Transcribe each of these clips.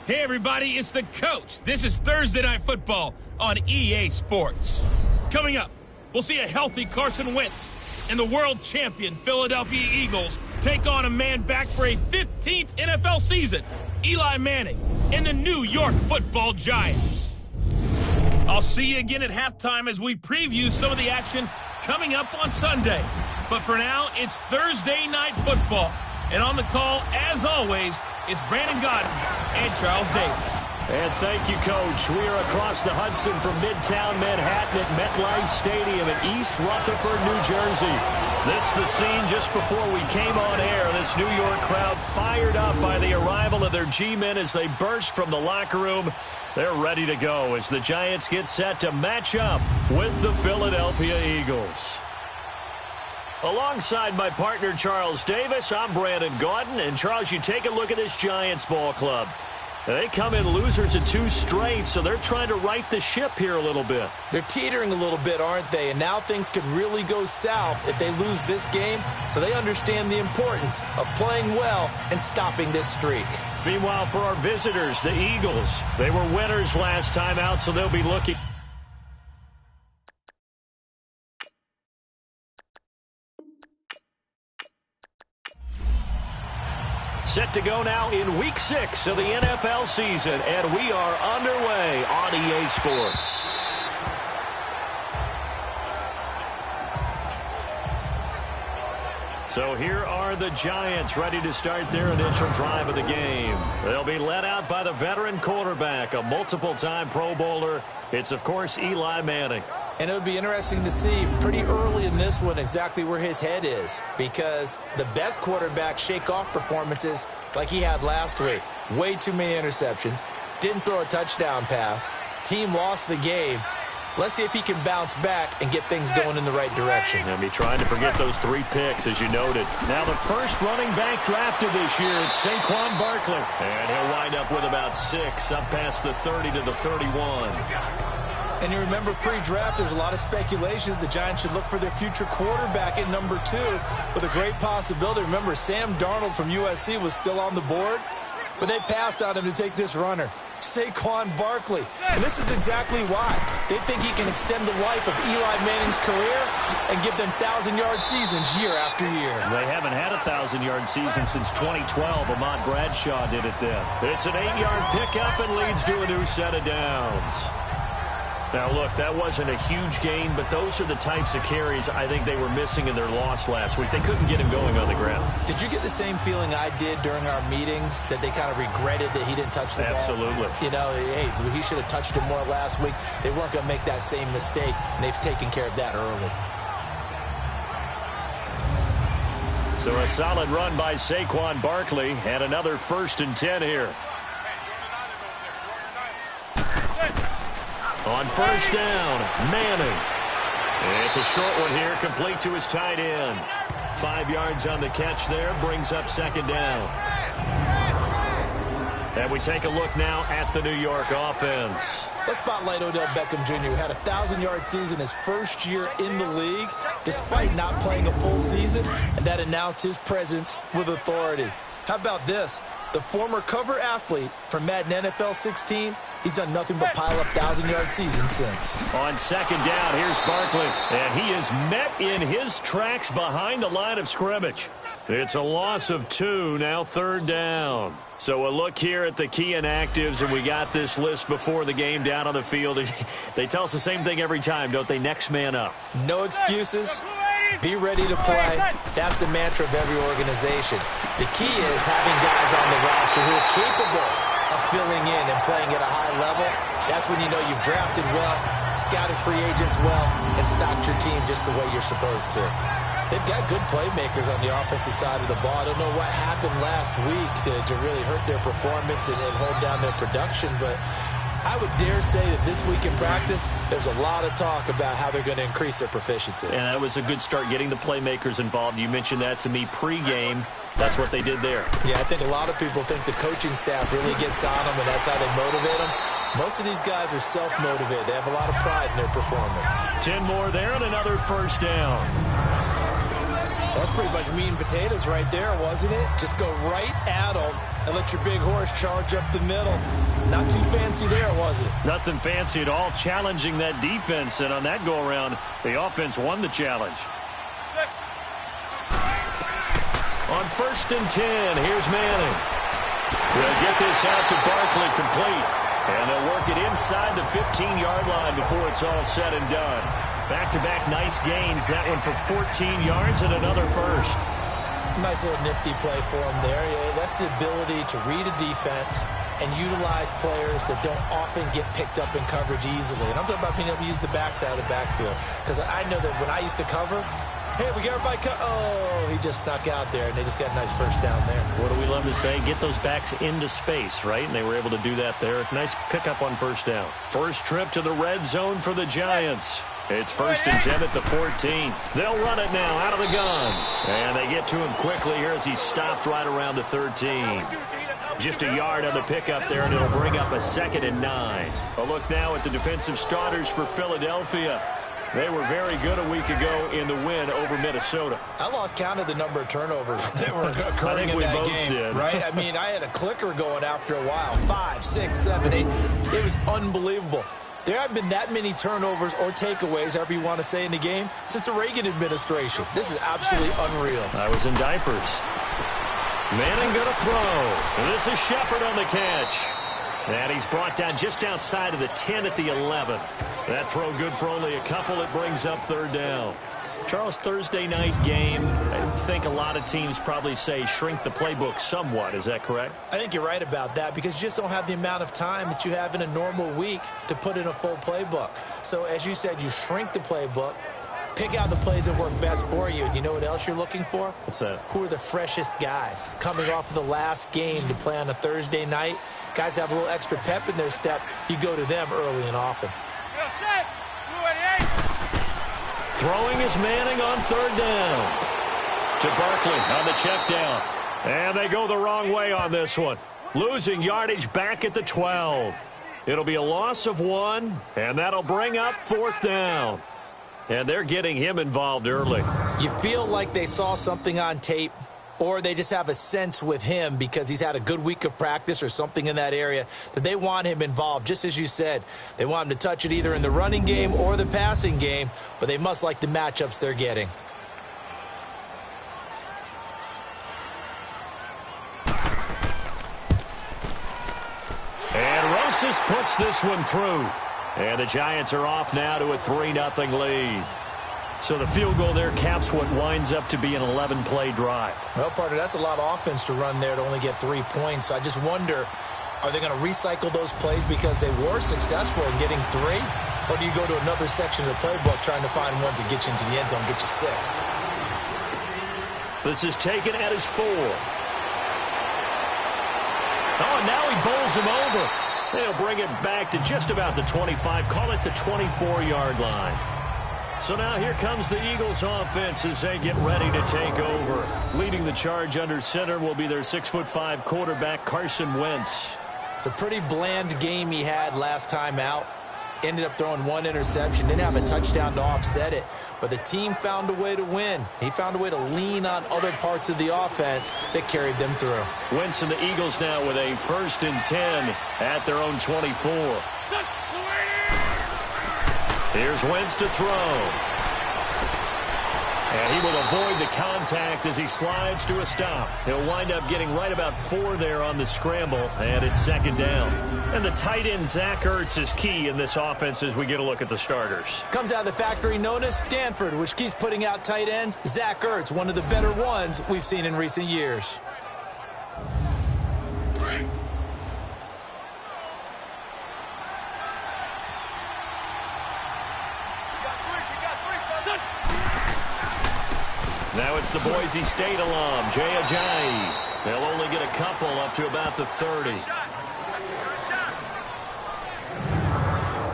Hey everybody, it's the coach. This is Thursday Night Football on EA Sports. Coming up, we'll see a healthy Carson Wentz and the world champion Philadelphia Eagles take on a man back for a 15th NFL season, Eli Manning and the New York Football Giants. I'll see you again at halftime as we preview some of the action coming up on Sunday. But for now, it's Thursday Night Football. And on the call, as always, is Brandon Gaudin and Charles Davis. And thank you, Coach. We are across the Hudson from Midtown Manhattan at MetLife Stadium in East Rutherford, New Jersey. This is the scene just before we came on air. This New York crowd fired up by the arrival of their G-men as they burst from the locker room. They're ready to go as the Giants get set to match up with the Philadelphia Eagles. Alongside my partner, Charles Davis, I'm Brandon Gaudin. And, Charles, you take a look at this Giants ball club. They come in losers of 2 straight, so they're trying to right the ship here a little bit. They're teetering a little bit, aren't they? And now things could really go south if they lose this game, so they understand the importance of playing well and stopping this streak. Meanwhile, for our visitors, the Eagles, they were winners last time out, so they'll be looking. Set to go now in Week 6 of the NFL season, and we are underway on EA Sports. So here are the Giants ready to start their initial drive of the game. They'll be led out by the veteran quarterback, a multiple-time Pro Bowler. It's, of course, Eli Manning. And it would be interesting to see pretty early in this one exactly where his head is, because the best quarterbacks shake off performances like he had last week. Way too many interceptions. Didn't throw a touchdown pass. Team lost the game. Let's see if he can bounce back and get things going in the right direction. And be trying to forget those 3 picks, as you noted. Now the first running back drafted this year, it's Saquon Barkley. And he'll wind up with about 6, up past the 30 to the 31. And you remember pre-draft, there's a lot of speculation that the Giants should look for their future quarterback at number 2 with a great possibility. Remember, Sam Darnold from USC was still on the board, but they passed on him to take this runner, Saquon Barkley. And this is exactly why. They think he can extend the life of Eli Manning's career and give them 1,000-yard seasons year after year. They haven't had a 1,000-yard season since 2012. Ahmad Bradshaw did it then. It's an 8-yard pickup and leads to a new set of downs. Now, look, that wasn't a huge gain, but those are the types of carries I think they were missing in their loss last week. They couldn't get him going on the ground. Did you get the same feeling I did during our meetings, that they kind of regretted that he didn't touch the ball? Absolutely. You know, hey, he should have touched him more last week. They weren't going to make that same mistake, and they've taken care of that early. So a solid run by Saquon Barkley, and another 1st and 10 here. On 1st down, Manning. It's a short one here, complete to his tight end. 5 yards on the catch there, brings up 2nd down. And we take a look now at the New York offense. Let's spotlight Odell Beckham Jr., who had a 1,000-yard season his first year in the league, despite not playing a full season, and that announced his presence with authority. How about this? The former cover athlete from Madden NFL 16, he's done nothing but pile up 1,000-yard seasons since. On 2nd down, here's Barkley, and he is met in his tracks behind the line of scrimmage. It's a loss of 2, now 3rd down. So a look here at the key inactives, and we got this list before the game down on the field. They tell us the same thing every time, don't they? Next man up. No excuses. Be ready to play. That's the mantra of every organization. The key is having guys on the roster who are capable of filling in and playing at a high level. That's when you know you've drafted well, scouted free agents well, and stocked your team just the way you're supposed to. They've got good playmakers on the offensive side of the ball. I don't know what happened last week to really hurt their performance and hold down their production, but I would dare say that this week in practice, there's a lot of talk about how they're going to increase their proficiency. And that was a good start, getting the playmakers involved. You mentioned that to me pregame. That's what they did there. Yeah, I think a lot of people think the coaching staff really gets on them, and that's how they motivate them. Most of these guys are self-motivated. They have a lot of pride in their performance. 10 more there and another 1st down. That's pretty much meat and potatoes right there, wasn't it? Just go right at them and let your big horse charge up the middle. Not too fancy there, was it? Nothing fancy at all, challenging that defense. And on that go-around, the offense won the challenge. On 1st and 10, here's Manning. They'll get this out to Barkley complete. And they'll work it inside the 15-yard line before it's all said and done. Back-to-back nice gains. That one for 14 yards and another first. Nice little nifty play for him there. Yeah, that's the ability to read a defense and utilize players that don't often get picked up in coverage easily. And I'm talking about being able to use the backside of the backfield. Because I know that when I used to cover, hey, we got everybody cut. Oh, he just snuck out there, and they just got a nice first down there. What do we love to say? Get those backs into space, right? And they were able to do that there. Nice pickup on first down. First trip to the red zone for the Giants. It's 1st and 10 at the 14. They'll run it now out of the gun. And they get to him quickly here as he stopped right around the 13. Just a yard on the pickup there, and it'll bring up a 2nd and 9. A look now at the defensive starters for Philadelphia. They were very good a week ago in the win over Minnesota. I lost count of the number of turnovers that were occurring in that game. Did. Right? I mean, I had a clicker going after a while. 5, 6, 7, 8. It was unbelievable. There haven't been that many turnovers or takeaways, however you want to say, in the game since the Reagan administration. This is absolutely unreal. I was in diapers. Manning going to throw. And this is Shepard on the catch. And he's brought down just outside of the 10 at the 11. That throw good for only a couple. It brings up 3rd down. Charles, Thursday night game, I think a lot of teams probably say shrink the playbook somewhat. Is that correct? I think you're right about that because you just don't have the amount of time that you have in a normal week to put in a full playbook. So as you said, you shrink the playbook, pick out the plays that work best for you. And you know what else you're looking for? What's that? Who are the freshest guys coming off of the last game to play on a Thursday night? Guys have a little extra pep in their step. You go to them early and often. Throwing is Manning on 3rd down. To Barkley on the check down. And they go the wrong way on this one. Losing yardage back at the 12. It'll be a loss of 1, and that'll bring up 4th down. And they're getting him involved early. You feel like they saw something on tape, or they just have a sense with him because he's had a good week of practice or something in that area that they want him involved. Just as you said, they want him to touch it either in the running game or the passing game, but they must like the matchups they're getting. And Rosas puts this one through. And the Giants are off now to a 3-0 lead. So the field goal there caps what winds up to be an 11-play drive. Well, partner, that's a lot of offense to run there to only get 3 points. So I just wonder, are they going to recycle those plays because they were successful in getting 3? Or do you go to another section of the playbook trying to find ones that get you into the end zone, get you 6? This is taken at his 4. Oh, and now he bowls him over. They'll bring it back to just about the 25. Call it the 24-yard line. So now here comes the Eagles offense as they get ready to take over. Leading the charge under center will be their 6'5" quarterback, Carson Wentz. It's a pretty bland game he had last time out. Ended up throwing 1 interception. Didn't have a touchdown to offset it. But the team found a way to win. He found a way to lean on other parts of the offense that carried them through. Wentz and the Eagles now with a 1st and 10 at their own 24. Here's Wentz to throw. And he will avoid the contact as he slides to a stop. He'll wind up getting right about 4 there on the scramble, and it's 2nd down. And the tight end, Zach Ertz, is key in this offense as we get a look at the starters. Comes out of the factory known as Stanford, which keeps putting out tight ends. Zach Ertz, one of the better ones we've seen in recent years. Now it's the Boise State alum, Jay Ajayi. They'll only get a couple up to about the 30.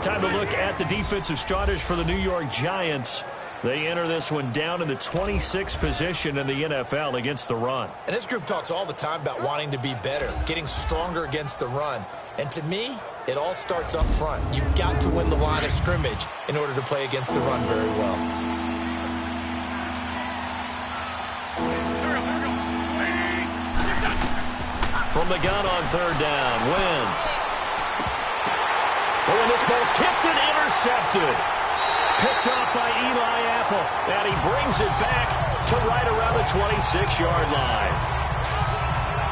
Time to look at the defensive starters for the New York Giants. They enter this one down in the 26th position in the NFL against the run. And this group talks all the time about wanting to be better, getting stronger against the run. And to me, it all starts up front. You've got to win the line of scrimmage in order to play against the run very well. From the gun on third down, Wentz. Oh, and this ball's tipped and intercepted. Picked off by Eli Apple. And he brings it back to right around the 26-yard line.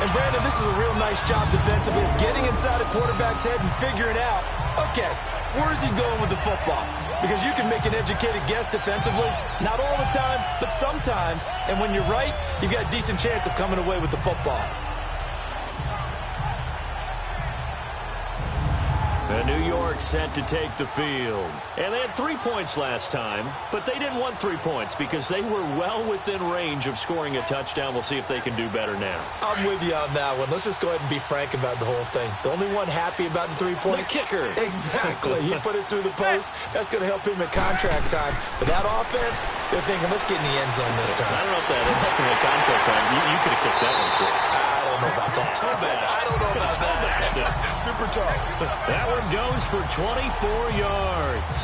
And Brandon, this is a real nice job defensively of getting inside a quarterback's head and figuring out, okay, where's he going with the football? Because you can make an educated guess defensively, not all the time, but sometimes. And when you're right, you've got a decent chance of coming away with the football. And New York set to take the field. And they had 3 points last time, but they didn't want 3 points because they were well within range of scoring a touchdown. We'll see if they can do better now. I'm with you on that one. Let's just go ahead and be frank about the whole thing. The only one happy about the 3-point? The kicker. Exactly. He put it through the post. That's going to help him in contract time. But that offense, they're thinking, let's get in the end zone this time. I don't know if that helped him in contract time. You could have kicked that one through. I don't know about that. I don't know about that. Super tough. That one goes for 24 yards.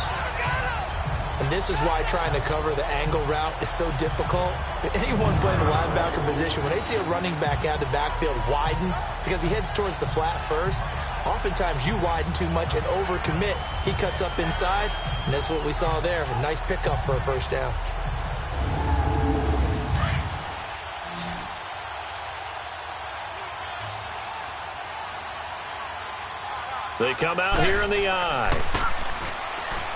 And this is why trying to cover the angle route is so difficult. Anyone playing the linebacker position, when they see a running back out of the backfield widen because he heads towards the flat first, oftentimes you widen too much and overcommit. He cuts up inside, and that's what we saw there. A nice pickup for a first down. They come out here in the eye.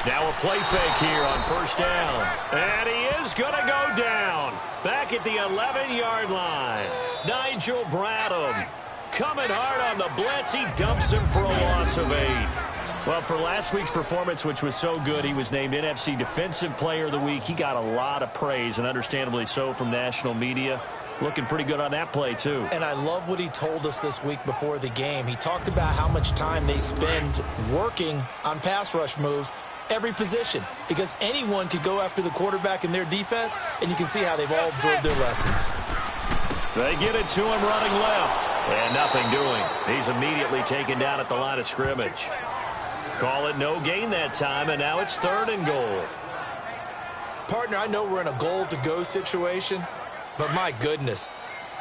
Now a play fake here on first down. And he is going to go down. Back at the 11-yard line. Nigel Bradham coming hard on the blitz. He dumps him for a loss of 8. Well, for last week's performance, which was so good, he was named NFC Defensive Player of the Week. He got a lot of praise, and understandably so, from national media. Looking pretty good on that play, too. And I love what he told us this week before the game. He talked about how much time they spend working on pass rush moves, every position, because anyone could go after the quarterback in their defense, and you can see how they've all absorbed their lessons. They get it to him running left, and nothing doing. He's immediately taken down at the line of scrimmage. Call it no gain that time, and now it's 3rd and goal. Partner, I know we're in a goal-to-go situation, but my goodness,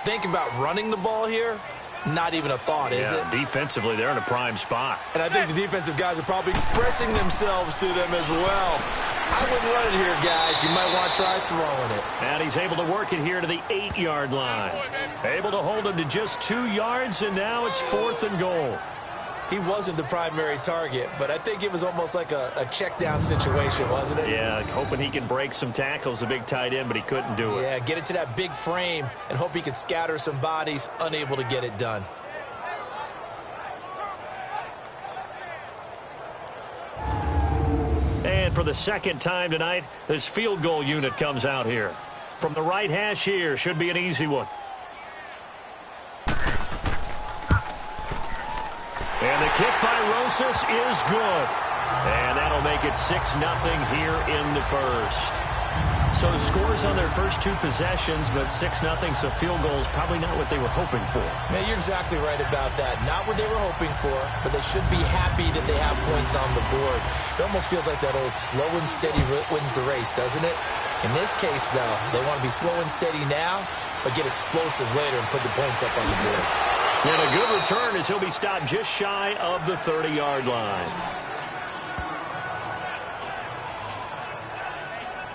think about running the ball here. Not even a thought, is it? Defensively, they're in a prime spot. And I think the defensive guys are probably expressing themselves to them as well. I wouldn't run it here, guys. You might want to try throwing it. And he's able to work it here to the 8-yard line. Able to hold him to just 2 yards, and now it's 4th and goal. He wasn't the primary target, but I think it was almost like a check-down situation, wasn't it? Yeah, hoping he can break some tackles, a big tight end, but he couldn't do it. Yeah, get it to that big frame and hope he can scatter some bodies, unable to get it done. And for the second time tonight, this field goal unit comes out here. From the right hash here, should be an easy one. And the kick by Rosas is good. And that'll make it 6-0 here in the first. So scores on their first 2 possessions, but 6-0, so field goal is probably not what they were hoping for. Man, you're exactly right about that. Not what they were hoping for, but they should be happy that they have points on the board. It almost feels like that old slow and steady wins the race, doesn't it? In this case, though, they want to be slow and steady now, but get explosive later and put the points up on the board. And a good return as he'll be stopped just shy of the 30-yard line.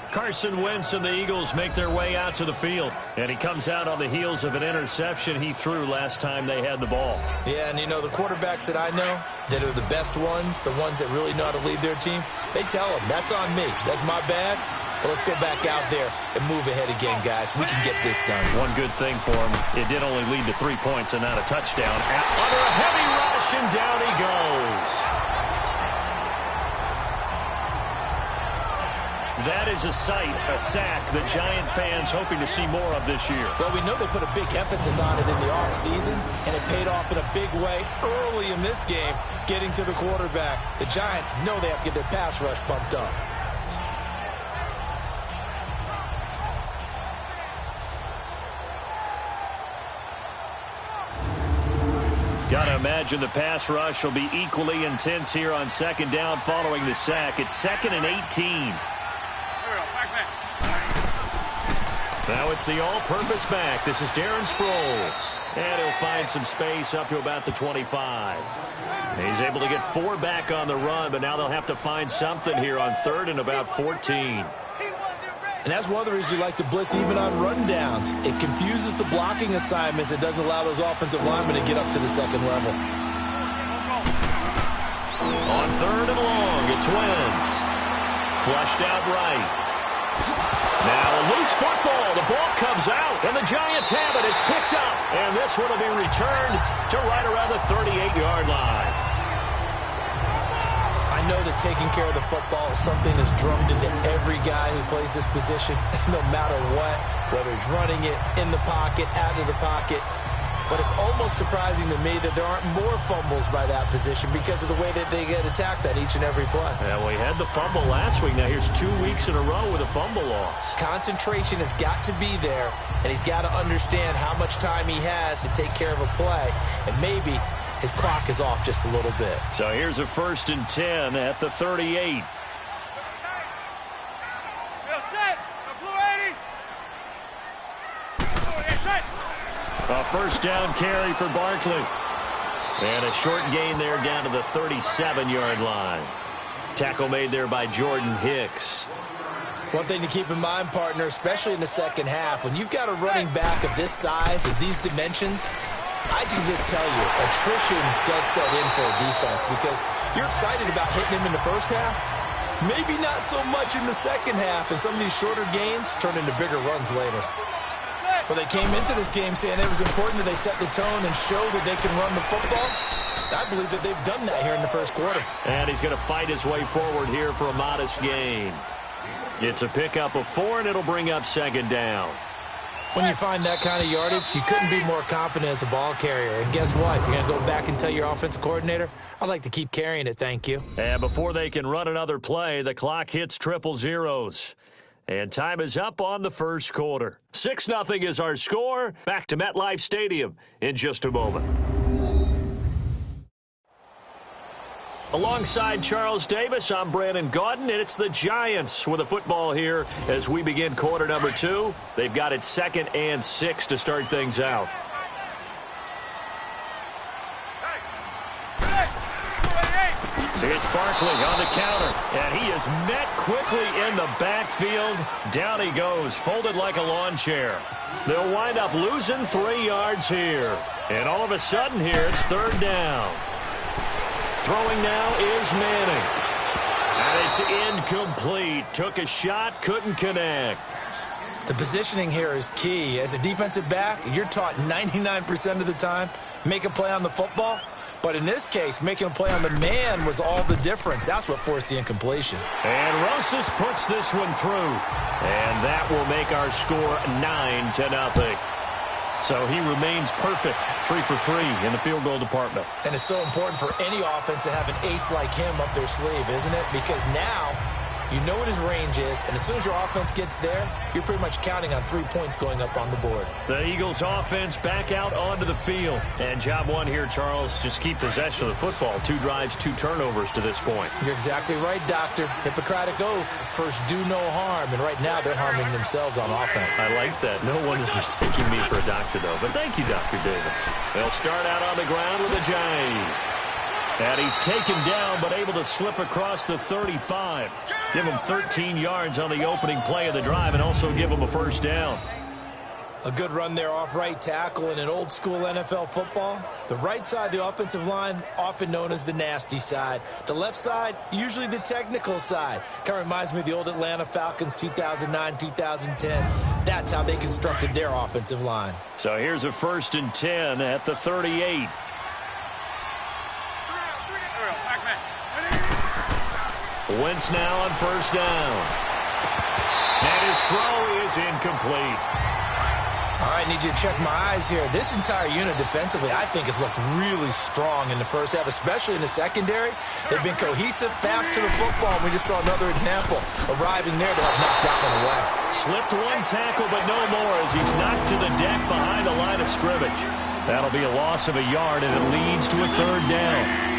Carson Wentz and the Eagles make their way out to the field. And he comes out on the heels of an interception he threw last time they had the ball. Yeah, and you know, the quarterbacks that I know that are the best ones, the ones that really know how to lead their team, they tell them, that's on me. That's my bad. But let's go back out there and move ahead again, guys. We can get this done. One good thing for him, it did only lead to 3 points and not a touchdown. Under a heavy rush, and down he goes. That is a sight, a sack that Giant fans hoping to see more of this year. Well, we know they put a big emphasis on it in the offseason, and it paid off in a big way early in this game, getting to the quarterback. The Giants know they have to get their pass rush bumped up. Got to imagine the pass rush will be equally intense here on 2nd down following the sack. It's 2nd and 18. Now it's the all-purpose back. This is Darren Sproles. And he'll find some space up to about the 25. He's able to get 4 back on the run, but now they'll have to find something here on 3rd and about 14. And that's one of the reasons you like to blitz even on rundowns. It confuses the blocking assignments. It doesn't allow those offensive linemen to get up to the second level. On 3rd and long, it's Wentz. Flushed out right. Now a loose football. The ball comes out, and the Giants have it. It's picked up, and this one will be returned to right around the 38-yard line. I know that taking care of the football is something that's drummed into every guy who plays this position, no matter what, whether he's running it, in the pocket, out of the pocket. But it's almost surprising to me that there aren't more fumbles by that position because of the way that they get attacked on each and every play. Yeah, we had the fumble last week. Now here's 2 weeks in a row with a fumble loss. Concentration has got to be there, and he's got to understand how much time he has to take care of a play, and maybe his clock is off just a little bit. So here's a 1st and 10 at the 38. A 1st down carry for Barkley. And a short gain there down to the 37-yard line. Tackle made there by Jordan Hicks. One thing to keep in mind, partner, especially in the second half, when you've got a running back of this size, of these dimensions, I can just tell you, attrition does set in for a defense because you're excited about hitting him in the first half. Maybe not so much in the second half, and some of these shorter gains turn into bigger runs later. Well, they came into this game saying it was important that they set the tone and show that they can run the football. I believe that they've done that here in the first quarter. And he's going to fight his way forward here for a modest gain. It's a pickup of 4, and it'll bring up 2nd down. When you find that kind of yardage, you couldn't be more confident as a ball carrier. And guess what? You're going to go back and tell your offensive coordinator, I'd like to keep carrying it, thank you. And before they can run another play, the clock hits triple zeros. And time is up on the first quarter. 6-0 is our score. Back to MetLife Stadium in just a moment. Alongside Charles Davis, I'm Brandon Gaudin, and it's the Giants with the football here as we begin quarter number 2. They've got it 2nd and 6 to start things out. It's Barkley on the counter, and he is met quickly in the backfield. Down he goes, folded like a lawn chair. They'll wind up losing 3 yards here. And all of a sudden here, it's 3rd down. Throwing now is Manning. And it's incomplete. Took a shot, couldn't connect. The positioning here is key. As a defensive back, you're taught 99% of the time, make a play on the football. But in this case, making a play on the man was all the difference. That's what forced the incompletion. And Rosas puts this one through. And that will make our score 9-0. So he remains perfect, 3 for 3 in the field goal department. And it's so important for any offense to have an ace like him up their sleeve, isn't it? Because now you know what his range is, and as soon as your offense gets there, you're pretty much counting on 3 points going up on the board. The Eagles offense back out onto the field. And job one here, Charles, just keep possession of the football. 2 drives, 2 turnovers to this point. You're exactly right, Doctor. Hippocratic oath. First, do no harm. And right now, they're harming themselves on offense. I like that. No one is mistaking me for a doctor, though. But thank you, Dr. Davis. They'll start out on the ground with a Giant. And he's taken down, but able to slip across the 35. Give him 13 yards on the opening play of the drive and also give him a 1st down. A good run there off right tackle in an old-school NFL football. The right side of the offensive line, often known as the nasty side. The left side, usually the technical side. Kind of reminds me of the old Atlanta Falcons 2009, 2010. That's how they constructed their offensive line. So here's a 1st and 10 at the 38. Wentz now on 1st down. And his throw is incomplete. All right, I need you to check my eyes here. This entire unit defensively, I think, has looked really strong in the first half, especially in the secondary. They've been cohesive, fast to the football, and we just saw another example arriving there to help knock that one away. Slipped 1 tackle, but no more as he's knocked to the deck behind the line of scrimmage. That'll be a loss of a yard, and it leads to a 3rd down.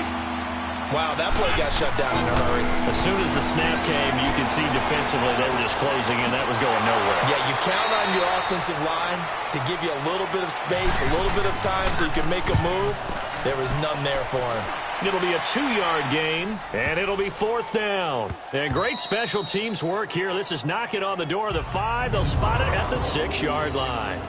Wow, that play got shut down in a hurry. As soon as the snap came, you could see defensively they were just closing in. That was going nowhere. Yeah, you count on your offensive line to give you a little bit of space, a little bit of time so you can make a move. There was none there for him. It'll be a 2-yard gain, and it'll be 4th down. And great special teams work here. This is knocking on the door of the 5. They'll spot it at the 6-yard line.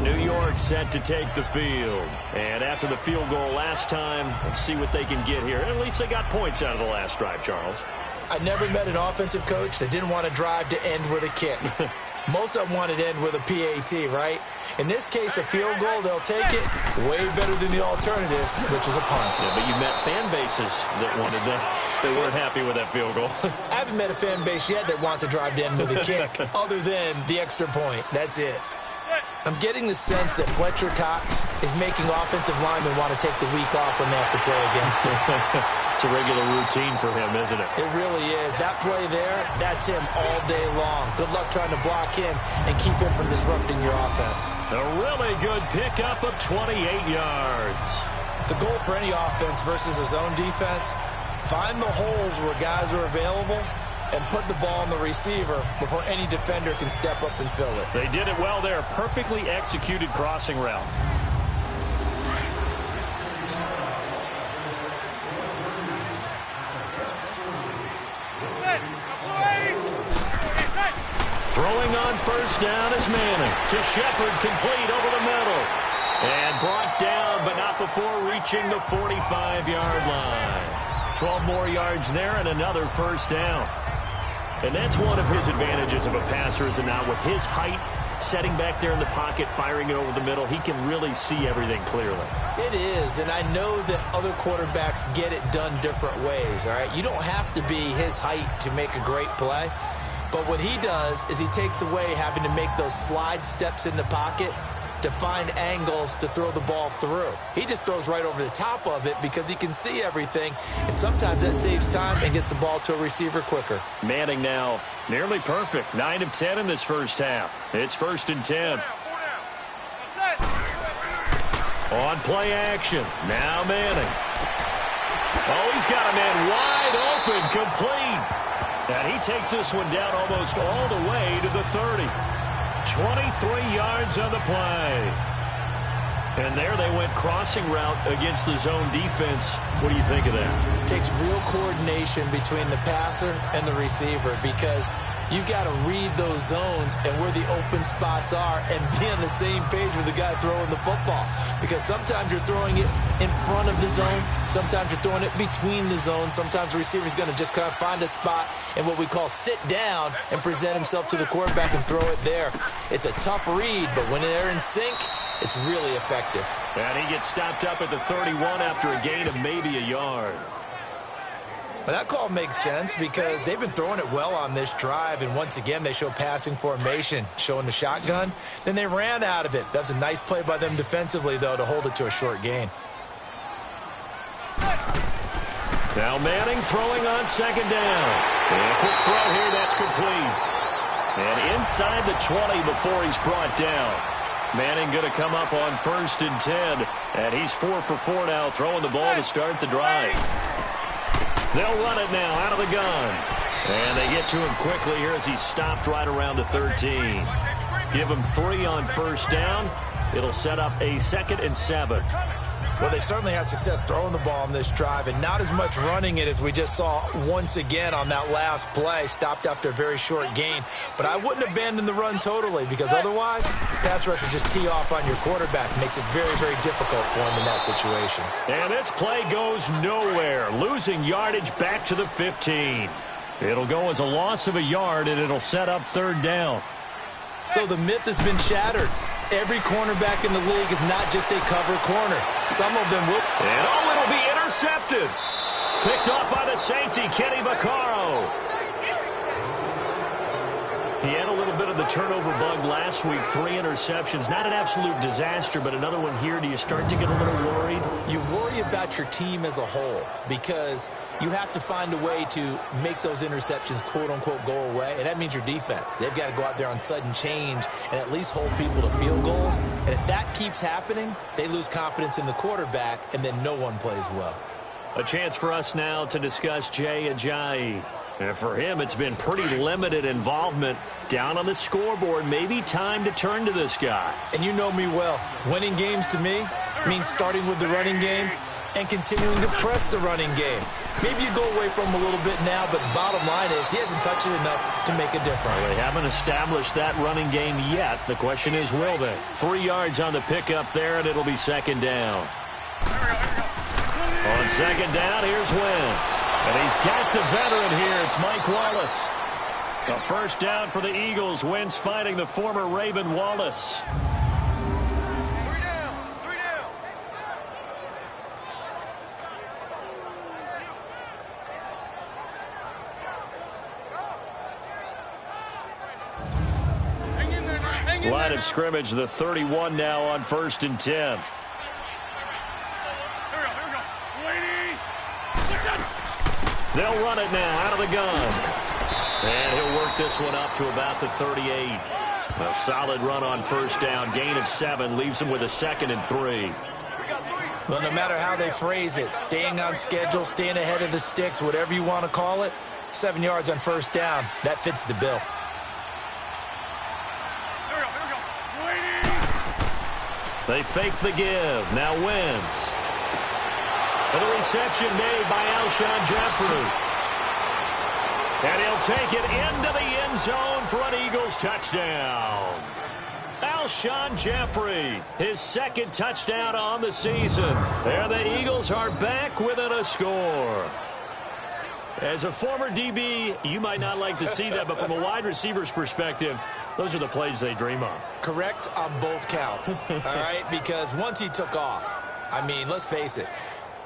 New York set to take the field. And after the field goal last time, let's see what they can get here. At least they got points out of the last drive, Charles. I never met an offensive coach that didn't want to drive to end with a kick. Most of them wanted to end with a PAT, right? In this case, a field goal, they'll take it way better than the alternative, which is a punt. Yeah, but you've met fan bases that wanted that. They weren't happy with that field goal. I haven't met a fan base yet that wants to drive to end with a kick, other than the extra point. That's it. I'm getting the sense that Fletcher Cox is making offensive linemen want to take the week off when they have to play against him. It's a regular routine for him, isn't it? It really is. That play there, that's him all day long. Good luck trying to block him and keep him from disrupting your offense. A really good pickup of 28 yards. The goal for any offense versus a zone defense, find the holes where guys are available and put the ball on the receiver before any defender can step up and fill it. They did it well there. Perfectly executed crossing route. Throwing on first down is Manning. To Shepard, complete over the middle. And brought down, but not before reaching the 45-yard line. 12 more yards there and another first down. And that's one of his advantages of a passer, is now with his height, setting back there in the pocket, firing it over the middle, he can really see everything clearly. It is, and I know that other quarterbacks get it done different ways, all right? You don't have to be his height to make a great play, but what he does is he takes away having to make those slide steps in the pocket to find angles to throw the ball through. He just throws right over the top of it because he can see everything, and sometimes that saves time and gets the ball to a receiver quicker. Manning now nearly perfect. 9 of 10 in this first half. It's 1st and 10. On play action. Now Manning. Oh, he's got a man wide open, complete. And he takes this one down almost all the way to the 30. 23 yards on the play. And there they went crossing route against the zone defense. What do you think of that? It takes real coordination between the passer and the receiver because you've got to read those zones and where the open spots are and be on the same page with the guy throwing the football. Because sometimes you're throwing it in front of the zone. Sometimes you're throwing it between the zones. Sometimes the receiver's going to just kind of find a spot and what we call sit down and present himself to the quarterback and throw it there. It's a tough read, but when they're in sync, it's really effective. And he gets stopped up at the 31 after a gain of maybe a yard. But that call makes sense because they've been throwing it well on this drive, and once again they show passing formation, showing the shotgun. Then they ran out of it. That's a nice play by them defensively, though, to hold it to a short gain. Now Manning throwing on second down. And a quick throw here, that's complete. And inside the 20 before he's brought down. Manning going to come up on 1st and 10. And he's 4 for 4 now, throwing the ball to start the drive. They'll run it now out of the gun. And they get to him quickly here as he's stopped right around the 13. Give him 3 on first down. It'll set up a 2nd and 7. Well, they certainly had success throwing the ball on this drive and not as much running it as we just saw once again on that last play. Stopped after a very short gain. But I wouldn't abandon the run totally because otherwise, pass rushers just tee off on your quarterback. Makes it very, very difficult for him in that situation. And this play goes nowhere. Losing yardage back to the 15. It'll go as a loss of a yard, and it'll set up 3rd down. So the myth has been shattered. Every cornerback in the league is not just a cover corner. Some of them will. And oh, it'll be intercepted. Picked off by the safety, Kenny Vaccaro. He had a little bit of the turnover bug last week, 3 interceptions. Not an absolute disaster, but another one here. Do you start to get a little worried? You worry about your team as a whole because you have to find a way to make those interceptions, quote-unquote, go away, and that means your defense. They've got to go out there on sudden change and at least hold people to field goals. And if that keeps happening, they lose confidence in the quarterback, and then no one plays well. A chance for us now to discuss Jay Ajayi. And for him, it's been pretty limited involvement down on the scoreboard. Maybe time to turn to this guy. And you know me well. Winning games to me means starting with the running game and continuing to press the running game. Maybe you go away from him a little bit now, but the bottom line is he hasn't touched it enough to make a difference. Well, they haven't established that running game yet. The question is, will they? 3 yards on the pickup there, and it'll be second down. On second down, here's Wentz. And he's got the veteran here. It's Mike Wallace. A first down for the Eagles. Wentz finding the former Raven Wallace. 3 down. 3 down. Line of scrimmage, the 31 now on 1st and 10. They'll run it now out of the gun. And he'll work this one up to about the 38. A solid run on first down. Gain of 7 leaves him with a 2nd and 3. Well, no matter how they phrase it, staying on schedule, staying ahead of the sticks, whatever you want to call it, 7 yards on first down, that fits the bill. They fake the give. Now Wentz. And the reception made by Alshon Jeffrey. And he'll take it into the end zone for an Eagles touchdown. Alshon Jeffrey, his 2nd touchdown on the season. There the Eagles are back within a score. As a former DB, you might not like to see that, but from a wide receiver's perspective, those are the plays they dream of. Correct on both counts, all right? Because once he took off, I mean, let's face it,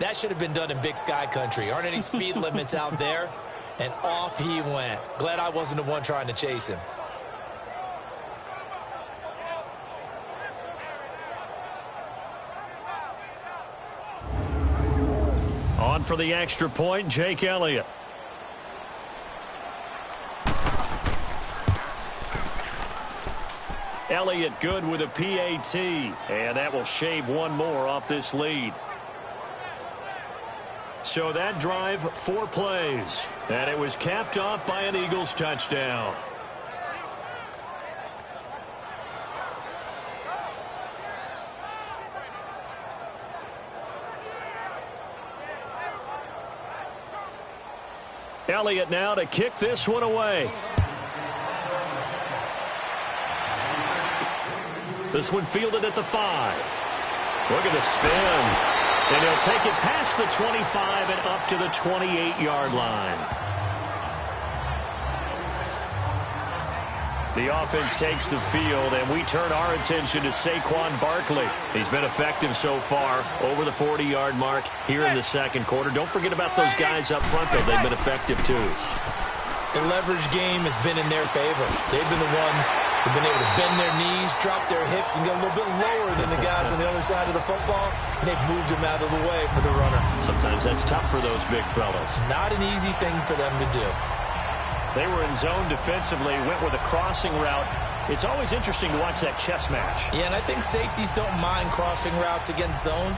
that should have been done in Big Sky country. Aren't any speed limits out there? And off he went. Glad I wasn't the one trying to chase him. On for the extra point, Jake Elliott. Elliott good with a PAT. And that will shave one more off this lead. So that drive, 4 plays. And it was capped off by an Eagles touchdown. Elliott now to kick this one away. This one fielded at the 5. Look at the spin. And he'll take it past the 25 and up to the 28-yard line. The offense takes the field, and we turn our attention to Saquon Barkley. He's been effective so far over the 40-yard mark here in the second quarter. Don't forget about those guys up front, though. They've been effective, too. The leverage game has been in their favor. They've been the ones who've been able to bend their knees, drop their hips, and get a little bit lower than the guys on the other side of the football. And they've moved them out of the way for the runner. Sometimes that's tough for those big fellas. Not an easy thing for them to do. They were in zone defensively, went with a crossing route. It's always interesting to watch that chess match. Yeah, and I think safeties don't mind crossing routes against zone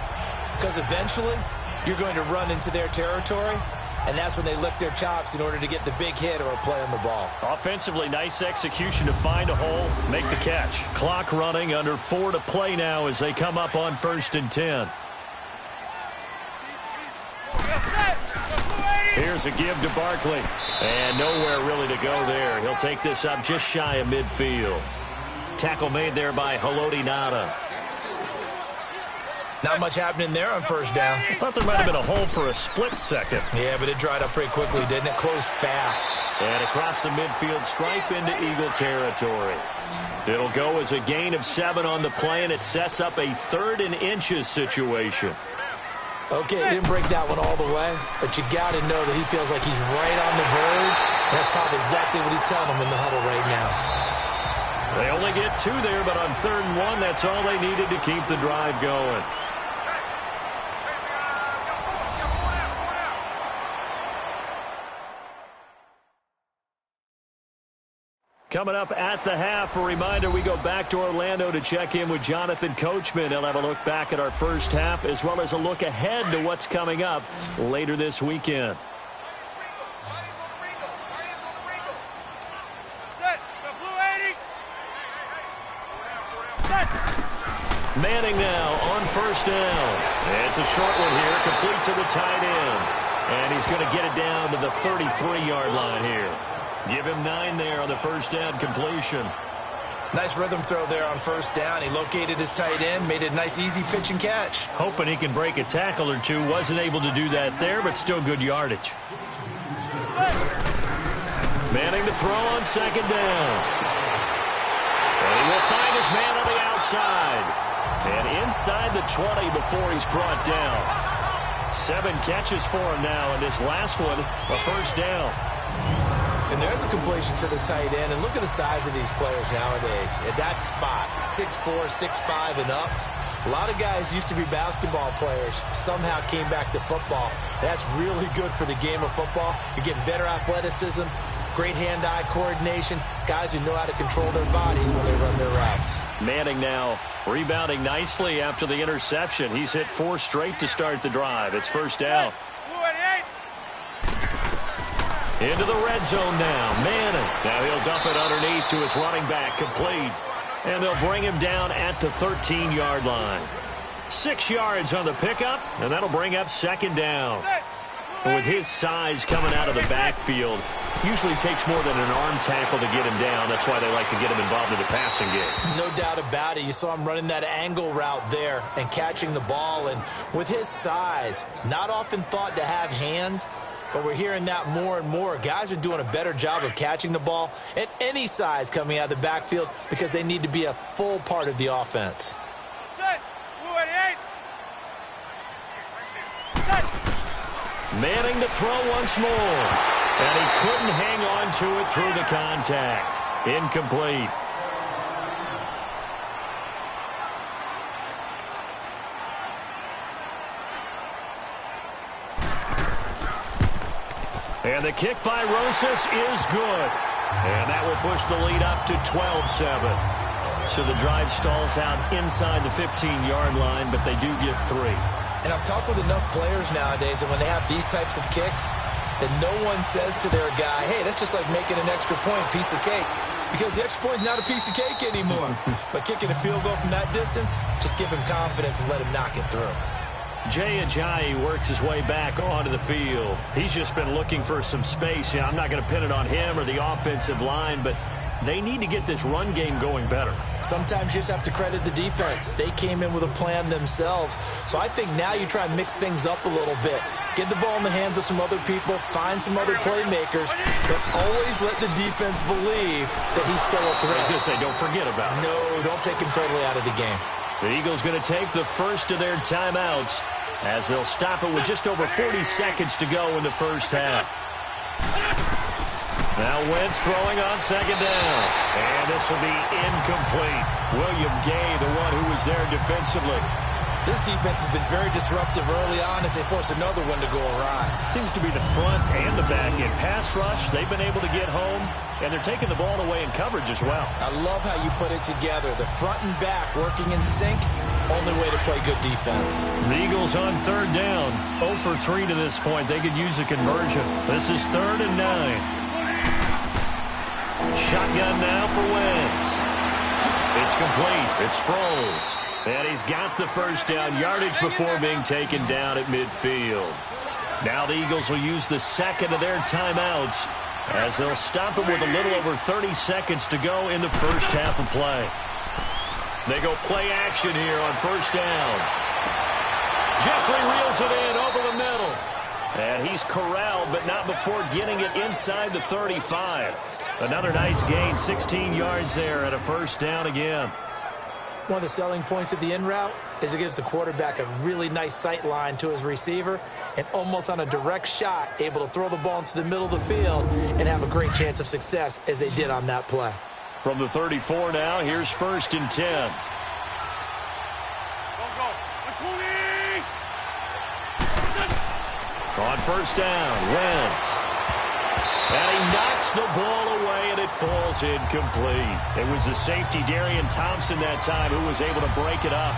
because eventually you're going to run into their territory. And that's when they lick their chops in order to get the big hit or a play on the ball. Offensively, nice execution to find a hole, make the catch. Clock running, under 4 to play now as they come up on 1st and 10. Here's a give to Barkley. And nowhere really to go there. He'll take this up just shy of midfield. Tackle made there by Haloti Ngata. Not much happening there on first down. I thought there might have been a hole for a split second. Yeah, but it dried up pretty quickly, didn't it? Closed fast. And across the midfield stripe into Eagle territory. It'll go as a gain of 7 on the play, and it sets up a 3rd and inches situation. Okay, he didn't break that one all the way, but you got to know that he feels like he's right on the verge, and that's probably exactly what he's telling them in the huddle right now. only get 2 there, but on 3rd and 1, that's all they needed to keep the drive going. Coming up at the half, a reminder, we go back to Orlando to check in with Jonathan Coachman. He'll have a look back at our first half as well as a look ahead to what's coming up later this weekend. Manning now on 1st down. It's a short one here, complete to the tight end. And he's going to get it down to the 33-yard line here. Give him 9 there on the 1st down completion. Nice rhythm throw there on 1st down. He located his tight end, made it a nice, easy pitch and catch. Hoping he can break a tackle or two. Wasn't able to do that there, but still good yardage. Manning to throw on 2nd down. And he will find his man on the outside. And inside the 20 before he's brought down. 7 catches for him now, and this last one, a 1st down. And there's a completion to the tight end. And look at the size of these players nowadays. At that spot, 6'4", 6'5", and up. A lot of guys used to be basketball players, somehow came back to football. That's really good for the game of football. You're getting better athleticism, great hand-eye coordination, guys who know how to control their bodies when they run their routes. Manning now rebounding nicely after the interception. He's hit 4 straight to start the drive. It's 1st down. Into the red zone now. Manning. Now he'll dump it underneath to his running back. Complete. And they'll bring him down at the 13-yard line. 6 yards on the pickup, and that'll bring up 2nd down. With his size coming out of the backfield, usually takes more than an arm tackle to get him down. That's why they like to get him involved in the passing game. No doubt about it. You saw him running that angle route there and catching the ball. And with his size, not often thought to have hands, but we're hearing that more and more. Guys are doing a better job of catching the ball at any size coming out of the backfield because they need to be a full part of the offense. Manning to throw once more. And he couldn't hang on to it through the contact. Incomplete. And the kick by Rosas is good. And that will push the lead up to 12-7. So the drive stalls out inside the 15-yard line, but they do get 3. And I've talked with enough players nowadays, and when they have these types of kicks, that no one says to their guy, hey, that's just like making an extra point, piece of cake. Because the extra point is not a piece of cake anymore. But kicking a field goal from that distance, just give him confidence and let him knock it through. Jay Ajayi works his way back onto the field. He's just been looking for some space. I'm not going to pin it on him or the offensive line, but they need to get this run game going better. Sometimes you just have to credit the defense. They came in with a plan themselves. So I think now you try and mix things up a little bit. Get the ball in the hands of some other people, find some other playmakers, but always let the defense believe that he's still a threat. I was going to say, don't forget about it. No, don't take him totally out of the game. The Eagles going to take the first of their timeouts as they'll stop it with just over 40 seconds to go in the first half. Now Wentz throwing on 2nd down. And this will be incomplete. William Gay, the one who was there defensively. This defense has been very disruptive early on as they force another one to go awry. Seems to be the front and the back in pass rush. They've been able to get home, and they're taking the ball away in coverage as well. I love how you put it together. The front and back working in sync. Only way to play good defense. The Eagles on 3rd down. 0 for 3 to this point. They could use a conversion. This is 3rd and 9. Shotgun now for Wentz. It's complete. It's Sproles. And he's got the first down yardage before being taken down at midfield. Now the Eagles will use the second of their timeouts as they'll stop it with a little over 30 seconds to go in the first half of play. They go play action here on 1st down. Jeffrey reels it in over the middle. And he's corralled, but not before getting it inside the 35. Another nice gain, 16 yards there at a 1st down again. One of the selling points of the in route is it gives the quarterback a really nice sight line to his receiver and almost on a direct shot able to throw the ball into the middle of the field and have a great chance of success as they did on that play. From the 34 now, here's 1st and 10. On 1st down, Wentz. And he knocks the ball away, and it falls incomplete. It was the safety, Darian Thompson, that time, who was able to break it up.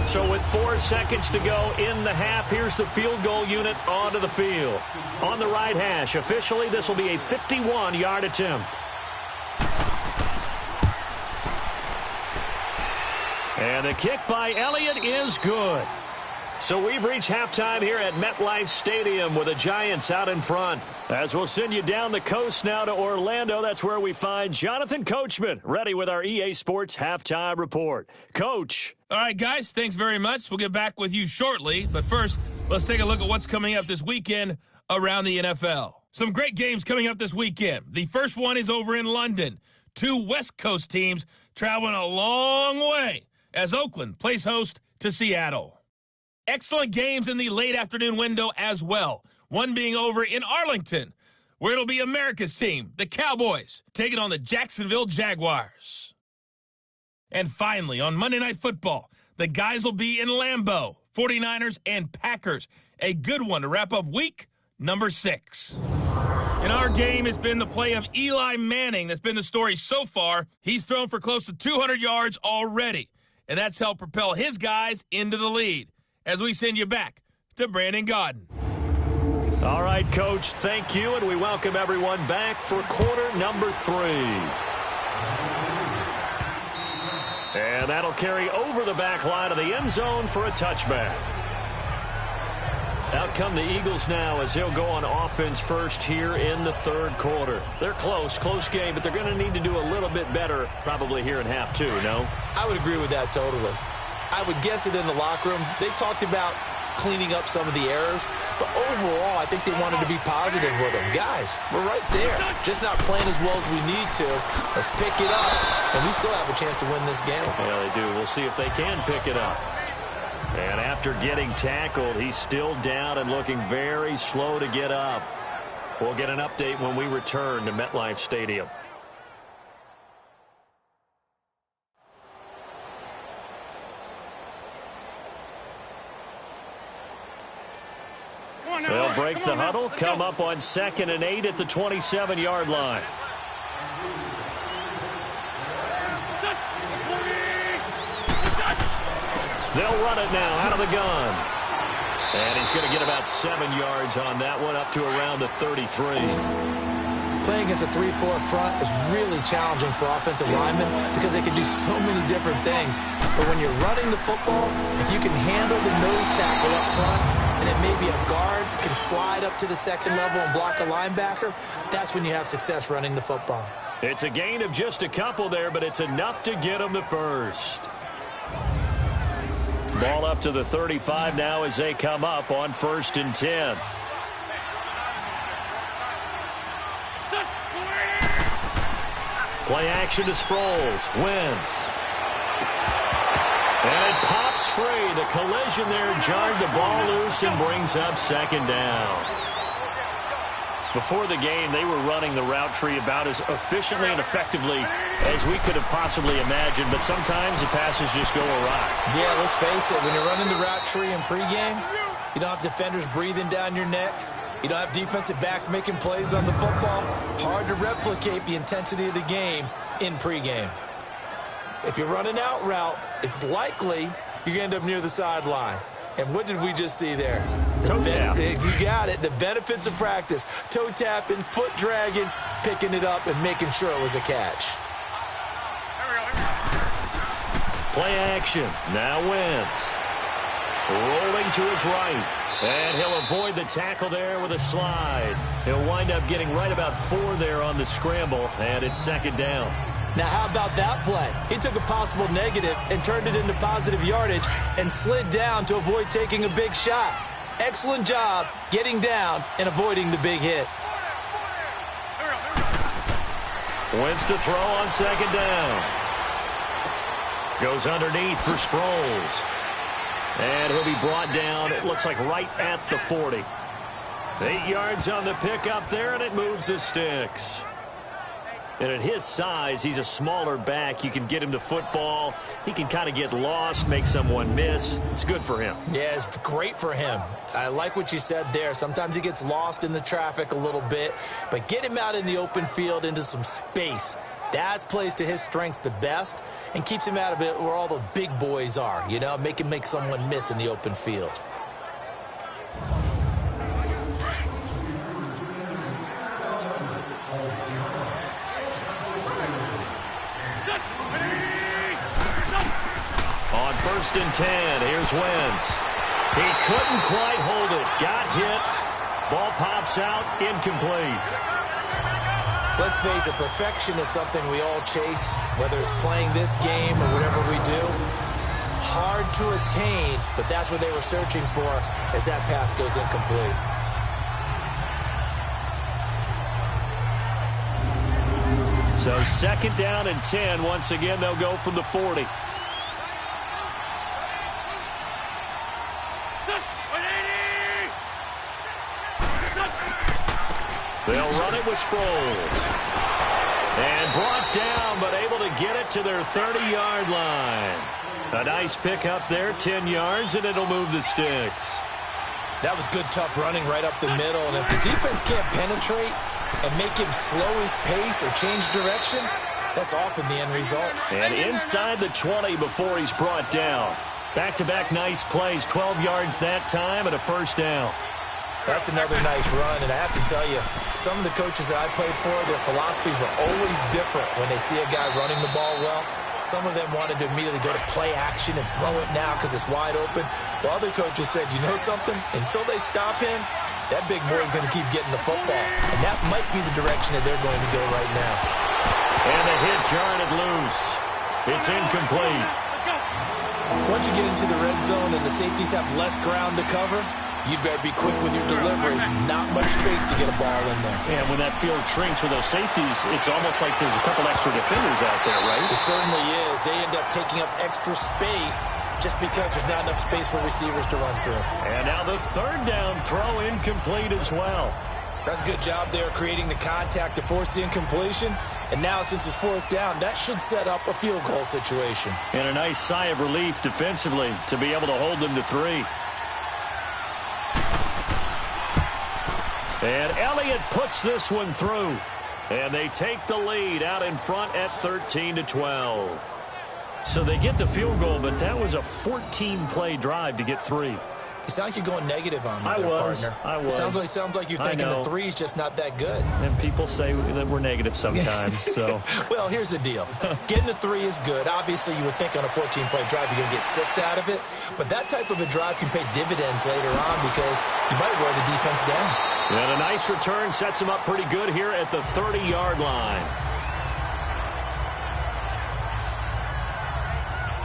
So with 4 seconds to go in the half, here's the field goal unit onto the field. On the right hash, officially this will be a 51-yard attempt. And the kick by Elliott is good. So we've reached halftime here at MetLife Stadium with the Giants out in front. As we'll send you down the coast now to Orlando, that's where we find Jonathan Coachman, ready with our EA Sports Halftime Report. Coach. All right, guys, thanks very much. We'll get back with you shortly. But first, let's take a look at what's coming up this weekend around the NFL. Some great games coming up this weekend. The first one is over in London. 2 West Coast teams traveling a long way as Oakland plays host to Seattle. Excellent games in the late afternoon window as well. One being over in Arlington, where it'll be America's team, the Cowboys, taking on the Jacksonville Jaguars. And finally, on Monday Night Football, the guys will be in Lambeau, 49ers and Packers. A good one to wrap up week number 6. In our game, it's been the play of Eli Manning that's been the story so far. He's thrown for close to 200 yards already, and that's helped propel his guys into the lead. As we send you back to Brandon Gaudin. All right, Coach, thank you, and we welcome everyone back for quarter number 3. And that'll carry over the back line of the end zone for a touchback. Out come the Eagles now as they'll go on offense first here in the 3rd quarter. They're close game, but they're going to need to do a little bit better probably here in half 2, no? I would agree with that totally. I would guess it in the locker room. They talked about cleaning up some of the errors, but overall, I think they wanted to be positive with them. Guys, we're right there. Just not playing as well as we need to. Let's pick it up, and we still have a chance to win this game. Yeah, they do. We'll see if they can pick it up. And after getting tackled, he's still down and looking very slow to get up. We'll get an update when we return to MetLife Stadium. They'll break the huddle, come up on 2nd and 8 at the 27-yard line. They'll run it now out of the gun. And he's going to get about 7 yards on that one, up to around the 33. Playing against a 3-4 front is really challenging for offensive linemen because they can do so many different things. But when you're running the football, if you can handle the nose tackle up front, and it may be a guard can slide up to the 2nd level and block a linebacker, that's when you have success running the football. It's a gain of just a couple there, but it's enough to get them the first. Ball up to the 35 now as they come up on 1st and 10. Play action to Sproles. Wentz. And it pops free. The collision there jarred the ball loose and brings up 2nd down. Before the game, they were running the route tree about as efficiently and effectively as we could have possibly imagined, but sometimes the passes just go awry. Yeah, let's face it. When you're running the route tree in pregame, you don't have defenders breathing down your neck. You don't have defensive backs making plays on the football. Hard to replicate the intensity of the game in pregame. If you're running out route, it's likely you're going to end up near the sideline. And what did we just see there? Toe tap. You got it. The benefits of practice. Toe tapping, foot dragging, picking it up, and making sure it was a catch. Play action. Now Wentz. Rolling to his right. And he'll avoid the tackle there with a slide. He'll wind up getting right about 4 there on the scramble, and it's 2nd down. Now, how about that play? He took a possible negative and turned it into positive yardage and slid down to avoid taking a big shot. Excellent job getting down and avoiding the big hit. Wentz to throw on second down. Goes underneath for Sproles. And he'll be brought down, it looks like right at the 40. 8 yards on the pickup there, and it moves the sticks. And at his size, he's a smaller back. You can get him to football. He can kind of get lost, make someone miss. It's good for him. Yeah, it's great for him. I like what you said there. Sometimes he gets lost in the traffic a little bit, but get him out in the open field into some space. That plays to his strengths the best and keeps him out of it where all the big boys are, you know, make him make someone miss in the open field. On 1st and 10, here's Wentz. He couldn't quite hold it. Got hit. Ball pops out, incomplete. Let's face it, perfection is something we all chase, whether it's playing this game or whatever we do. Hard to attain, but that's what they were searching for as that pass goes incomplete. So 2nd down and 10. Once again, they'll go from the 40. They'll run it with Sproles. And brought down, but able to get it to their 30-yard line. A nice pickup there, 10 yards, and it'll move the sticks. That was good, tough running right up the middle. And if the defense can't penetrate and make him slow his pace or change direction, that's often the end result. And inside the 20 before he's brought down. Back-to-back nice plays, 12 yards that time and a 1st down. That's another nice run, and I have to tell you, some of the coaches that I played for, their philosophies were always different when they see a guy running the ball well. Some of them wanted to immediately go to play action and throw it now because it's wide open. While other coaches said, you know something? Until they stop him, that big boy is going to keep getting the football. And that might be the direction that they're going to go right now. And the hit jarred it loose. It's incomplete. Once you get into the red zone and the safeties have less ground to cover, you'd better be quick with your delivery. Not much space to get a ball in there. And when that field shrinks with those safeties, it's almost like there's a couple extra defenders out there, right? It certainly is. They end up taking up extra space just because there's not enough space for receivers to run through. And now the 3rd down throw incomplete as well. That's a good job there creating the contact to force the incompletion. And now since it's 4th down, that should set up a field goal situation. And a nice sigh of relief defensively to be able to hold them to 3. And Elliott puts this one through. And they take the lead out in front at 13-12. So they get the field goal, but that was a 14-play drive to get 3. You sound like you're going negative on me, I was. It sounds like you're thinking the 3's just not that good. And people say that we're negative sometimes. So, well, here's the deal. Getting the 3 is good. Obviously, you would think on a 14-play drive you're going to get 6 out of it. But that type of a drive can pay dividends later on because you might wear the defense down. And a nice return sets him up pretty good here at the 30-yard line.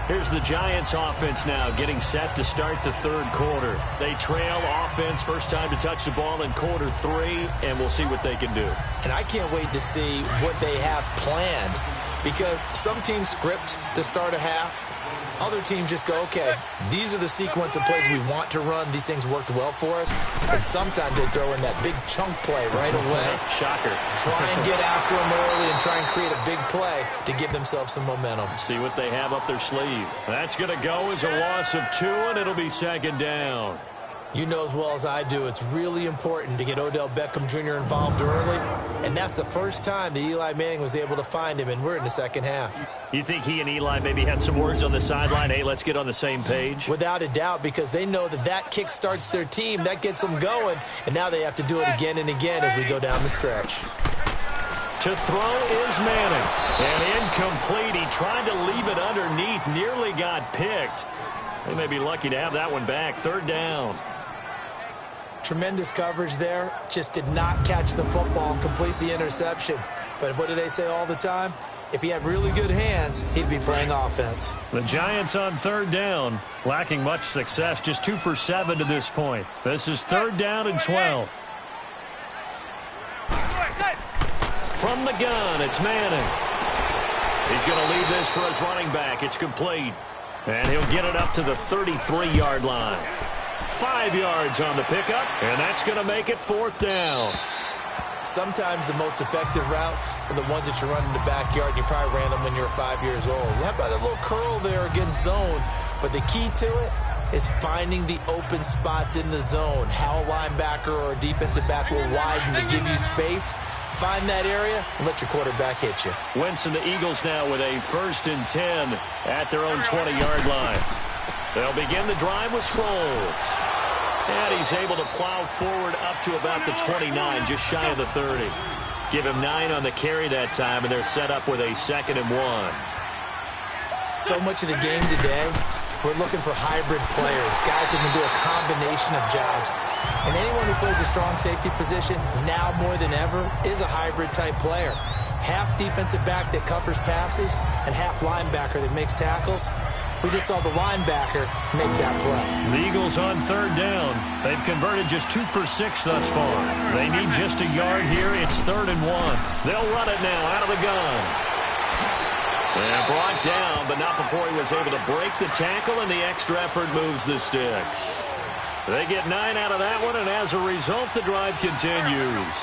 Here's the Giants offense now getting set to start the 3rd quarter. They trail offense, first time to touch the ball in quarter 3, and we'll see what they can do. And I can't wait to see what they have planned because some teams script to start a half. Other teams just go, okay, these are the sequence of plays we want to run. These things worked well for us. And sometimes they throw in that big chunk play right away. Shocker. Try and get after them early and try and create a big play to give themselves some momentum. See what they have up their sleeve. That's going to go as a loss of 2, and it'll be 2nd down. You know as well as I do, it's really important to get Odell Beckham Jr. involved early. And that's the first time that Eli Manning was able to find him, and we're in the 2nd half. You think he and Eli maybe had some words on the sideline? Hey, let's get on the same page? Without a doubt, because they know that that kick starts their team. That gets them going. And now they have to do it again and again as we go down the stretch. To throw is Manning. And incomplete. He tried to leave it underneath. Nearly got picked. They may be lucky to have that one back. 3rd down. Tremendous coverage there. Just did not catch the football and complete the interception. But what do they say all the time? If he had really good hands, he'd be playing offense. The Giants on 3rd down, lacking much success, just 2 for 7 to this point. This is 3rd down and 12. From the gun, it's Manning. He's going to leave this for his running back. It's complete. And he'll get it up to the 33-yard line. 5 yards on the pickup, and that's going to make it 4th down. Sometimes the most effective routes are the ones that you run in the backyard, and you probably ran them when you were 5 years old. How about that little curl there against zone? But the key to it is finding the open spots in the zone. How a linebacker or a defensive back will widen to give you space. Find that area and let your quarterback hit you. Wentz and the Eagles now with a 1st and 10 at their own 20-yard line. They'll begin the drive with Sproles. And he's able to plow forward up to about the 29, just shy of the 30. Give him 9 on the carry that time, and they're set up with a 2nd and 1. So much of the game today, we're looking for hybrid players, guys who can do a combination of jobs. And anyone who plays a strong safety position, now more than ever, is a hybrid-type player. Half defensive back that covers passes and half linebacker that makes tackles. We just saw the linebacker make that play. The Eagles on 3rd down. They've converted just 2 for 6 thus far. They need just a yard here. It's 3rd and 1. They'll run it now out of the gun. And brought down, but not before he was able to break the tackle, and the extra effort moves the sticks. They get 9 out of that one, and as a result, the drive continues.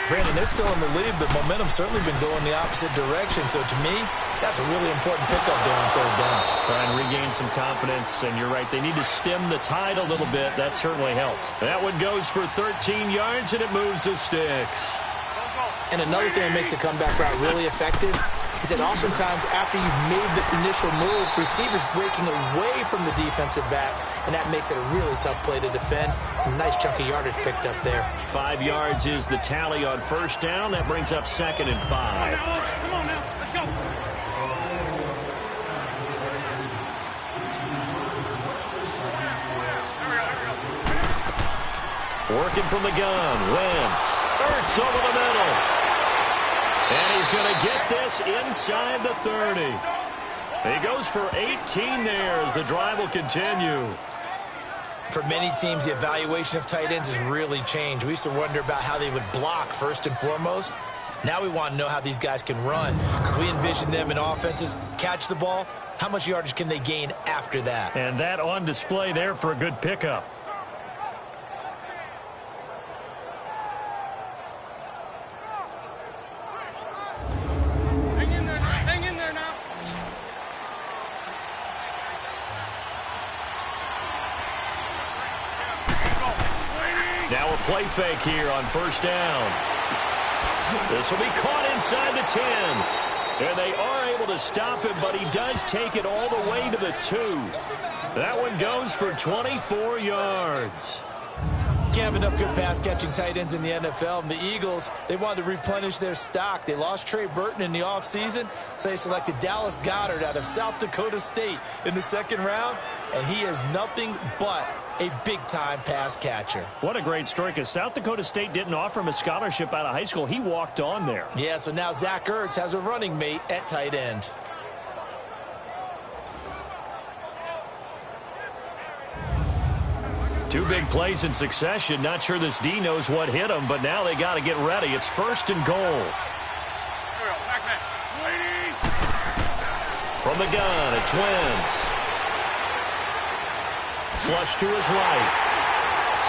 Brandon, they're still in the lead, but momentum's certainly been going the opposite direction. So to me, that's a really important pickup there on 3rd down. Trying to regain some confidence, and you're right. They need to stem the tide a little bit. That certainly helped. That one goes for 13 yards, and it moves the sticks. And another thing that makes the comeback route really effective is that oftentimes after you've made the initial move, receivers breaking away from the defensive back, and that makes it a really tough play to defend. A nice chunk of yardage picked up there. 5 yards is the tally on 1st down. That brings up 2nd and 5. Come on now, let's go. Working from the gun, Wentz. Ertz over the middle. And he's going to get this inside the 30. He goes for 18 there as the drive will continue. For many teams, the evaluation of tight ends has really changed. We used to wonder about how they would block first and foremost. Now we want to know how these guys can run, because we envision them in offenses catch the ball. How much yardage can they gain after that? And that on display there for a good pickup. Hang in there now. Now a play fake here on 1st down. This will be caught inside the 10. And they are able to stop him, but he does take it all the way to the 2. That one goes for 24 yards. Can't have enough good pass-catching tight ends in the NFL. And the Eagles, they wanted to replenish their stock. They lost Trey Burton in the offseason, so they selected Dallas Goedert out of South Dakota State in the 2nd round, and he is nothing but a big-time pass catcher. What a great story, because South Dakota State didn't offer him a scholarship out of high school. He walked on there. Yeah, so now Zach Ertz has a running mate at tight end. Two big plays in succession. Not sure this D knows what hit him, but now they got to get ready. It's 1st and goal. From the gun, it's Wentz. Flush to his right.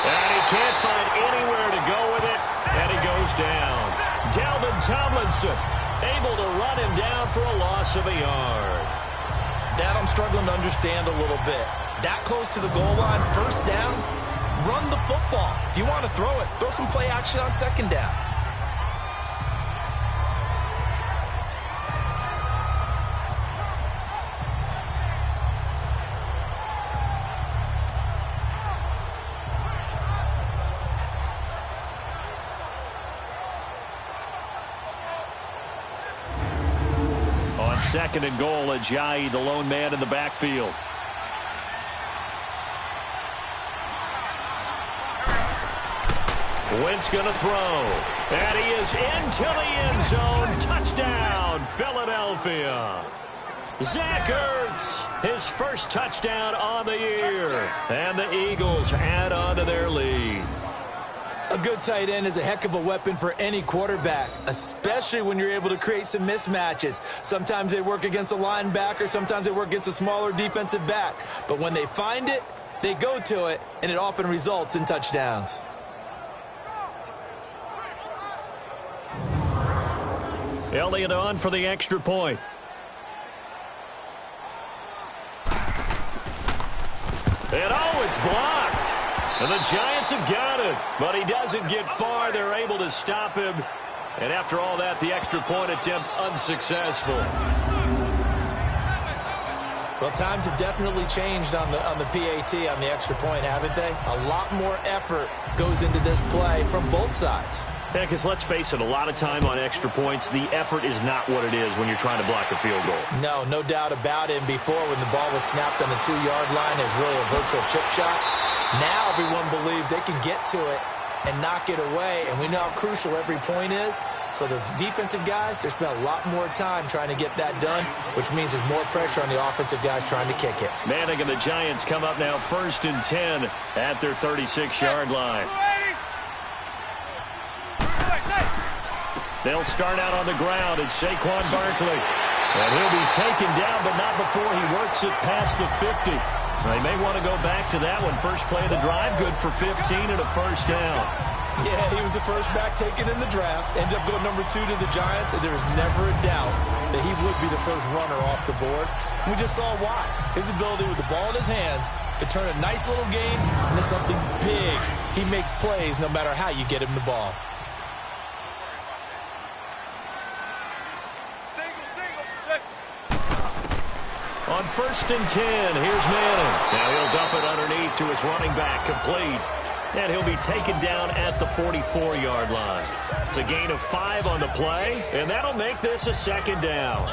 And he can't find anywhere to go with it, and he goes down. Dalvin Tomlinson able to run him down for a loss of a yard. That I'm struggling to understand a little bit. That close to the goal line, 1st down, run the football. If you want to throw it, throw some play action on 2nd down. On 2nd and goal, Ajayi, the lone man in the backfield. Wentz going to throw. And he is into the end zone. Touchdown, Philadelphia. Zach Ertz, his 1st touchdown on the year. And the Eagles add on to their lead. A good tight end is a heck of a weapon for any quarterback, especially when you're able to create some mismatches. Sometimes they work against a linebacker, sometimes they work against a smaller defensive back. But when they find it, they go to it, and it often results in touchdowns. Elliott on for the extra point. And it's blocked. And the Giants have got it. But he doesn't get far. They're able to stop him. And after all that, the extra point attempt unsuccessful. Well, times have definitely changed on the PAT, on the extra point, haven't they? A lot more effort goes into this play from both sides. Yeah, because let's face it, a lot of time on extra points, the effort is not what it is when you're trying to block a field goal. No doubt about it. And before, when the ball was snapped on the 2-yard line, it was really a virtual chip shot. Now everyone believes they can get to it and knock it away, and we know how crucial every point is. So the defensive guys, they spent a lot more time trying to get that done, which means there's more pressure on the offensive guys trying to kick it. Manning and the Giants come up now 1st and 10 at their 36-yard line. They'll start out on the ground. It's Saquon Barkley. And he'll be taken down, but not before he works it past the 50. They may want to go back to that one. First play of the drive, good for 15 and a first down. Yeah, he was the first back taken in the draft. Ended up going number 2 to the Giants, and there was never a doubt that he would be the first runner off the board. We just saw why. His ability with the ball in his hands to turn a nice little game into something big. He makes plays no matter how you get him the ball. On 1st and 10, here's Manning. Now he'll dump it underneath to his running back, complete. And he'll be taken down at the 44-yard line. It's a gain of 5 on the play, and that'll make this a 2nd down.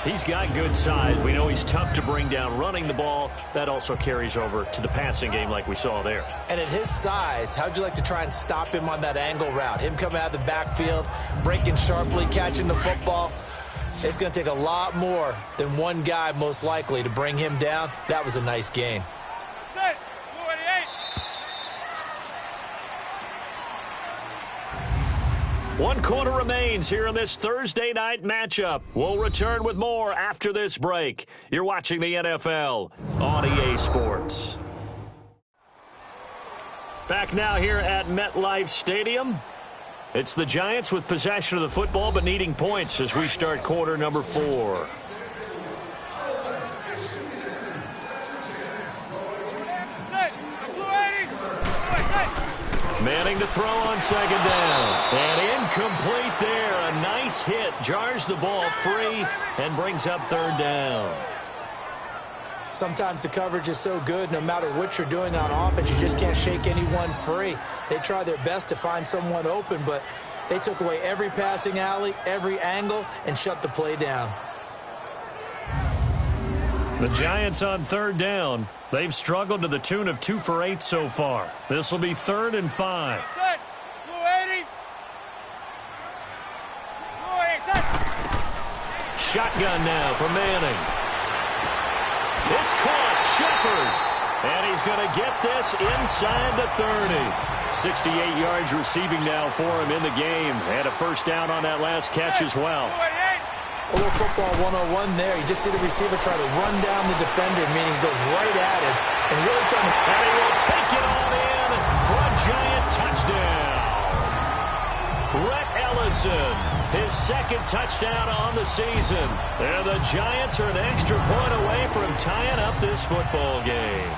He's got good size. We know he's tough to bring down running the ball. That also carries over to the passing game like we saw there. And at his size, how'd you like to try and stop him on that angle route? Him coming out of the backfield, breaking sharply, catching the football. It's going to take a lot more than one guy, most likely, to bring him down. That was a nice game. One quarter remains here in this Thursday night matchup. We'll return with more after this break. You're watching the NFL on EA Sports. Back now here at MetLife Stadium. It's the Giants with possession of the football but needing points as we start quarter number 4. Manning to throw on 2nd down. And incomplete there. A nice hit. Jars the ball free and brings up 3rd down. Sometimes the coverage is so good, no matter what you're doing on offense, you just can't shake anyone free. They try their best to find someone open, but they took away every passing alley, every angle, and shut the play down. The Giants on 3rd down. They've struggled to the tune of 2 for 8 so far. This will be 3rd and 5. Shotgun now for Manning. It's caught. Shepard. And he's going to get this inside the 30. 68 yards receiving now for him in the game. Had a first down on that last catch as well. A little football 101 there. You just see the receiver try to run down the defender, meaning he goes right at him and really trying to... And he will take it on in for a Giant touchdown. Rhett Ellison, his 2nd touchdown on the season. And the Giants are an extra point away from tying up this football game.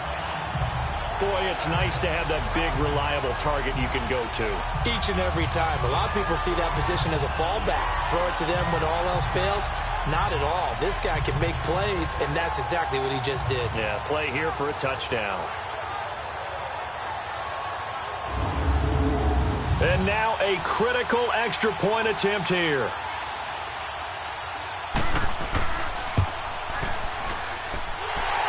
Boy, it's nice to have that big, reliable target you can go to. Each and every time. A lot of people see that position as a fallback. Throw it to them when all else fails. Not at all. This guy can make plays, and that's exactly what he just did. Yeah, play here for a touchdown. And now a critical extra point attempt here.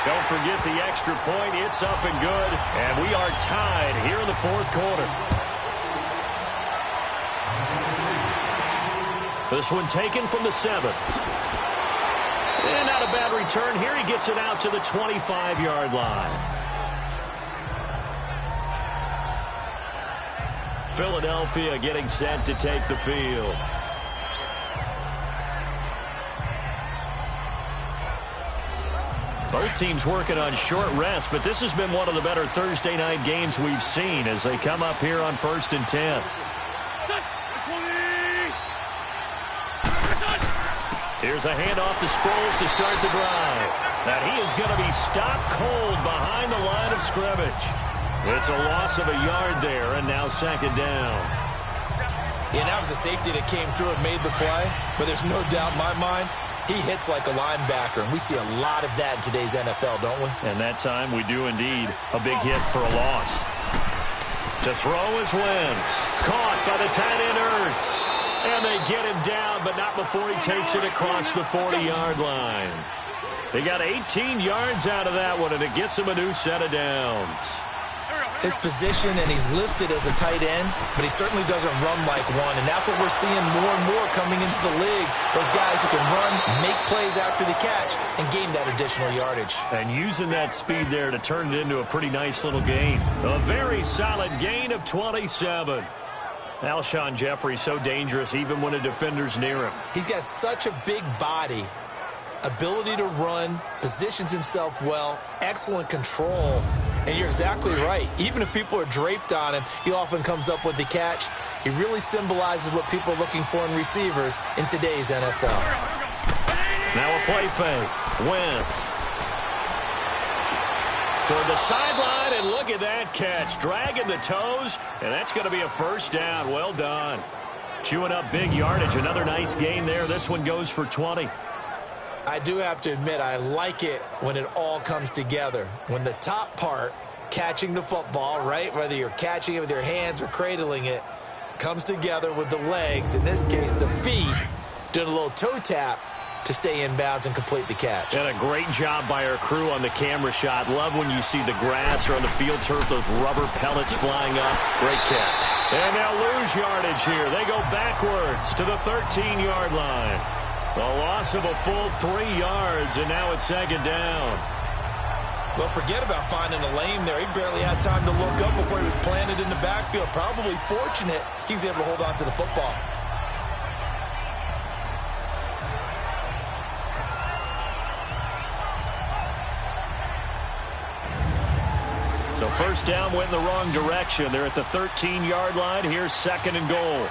Don't forget the extra point. It's up and good. And we are tied here in the 4th quarter. This one taken from the 7th. And not a bad return here. He gets it out to the 25-yard line. Philadelphia getting set to take the field. Both teams working on short rest, but this has been one of the better Thursday night games we've seen as they come up here on 1st and 10. Here's a handoff to Sproles to start the drive. Now he is going to be stopped cold behind the line of scrimmage. It's a loss of a yard there, and now 2nd down. Yeah, that was a safety that came through and made the play, but there's no doubt in my mind he hits like a linebacker, and we see a lot of that in today's NFL, don't we? And that time we do indeed. A big hit for a loss. To throw is Wentz. Caught by the tight end Ertz. And they get him down, but not before he takes it across the 40-yard line. They got 18 yards out of that one, and it gets him a new set of downs. His position, and he's listed as a tight end, but he certainly doesn't run like one, and that's what we're seeing more and more coming into the league. Those guys who can run, make plays after the catch, and gain that additional yardage. And using that speed there to turn it into a pretty nice little gain. A very solid gain of 27. Alshon Jeffrey so dangerous even when a defender's near him. He's got such a big body, ability to run, positions himself well, excellent control. And you're exactly right. Even if people are draped on him, he often comes up with the catch. He really symbolizes what people are looking for in receivers in today's NFL. Now a play fake. Wentz. Toward the sideline, and look at that catch. Dragging the toes, and that's going to be a 1st down. Well done. Chewing up big yardage. Another nice gain there. This one goes for 20. I do have to admit, I like it when it all comes together. When the top part, catching the football, right, whether you're catching it with your hands or cradling it, comes together with the legs, in this case the feet, doing a little toe tap to stay in bounds and complete the catch. And a great job by our crew on the camera shot. Love when you see the grass or on the field turf, those rubber pellets flying up. Great catch. And they'll lose yardage here. They go backwards to the 13-yard line. A loss of a full 3 yards, and now it's 2nd down. Well, forget about finding a lane there. He barely had time to look up before he was planted in the backfield. Probably fortunate he was able to hold on to the football. So 1st down went in the wrong direction. They're at the 13-yard line. Here's 2nd and goal.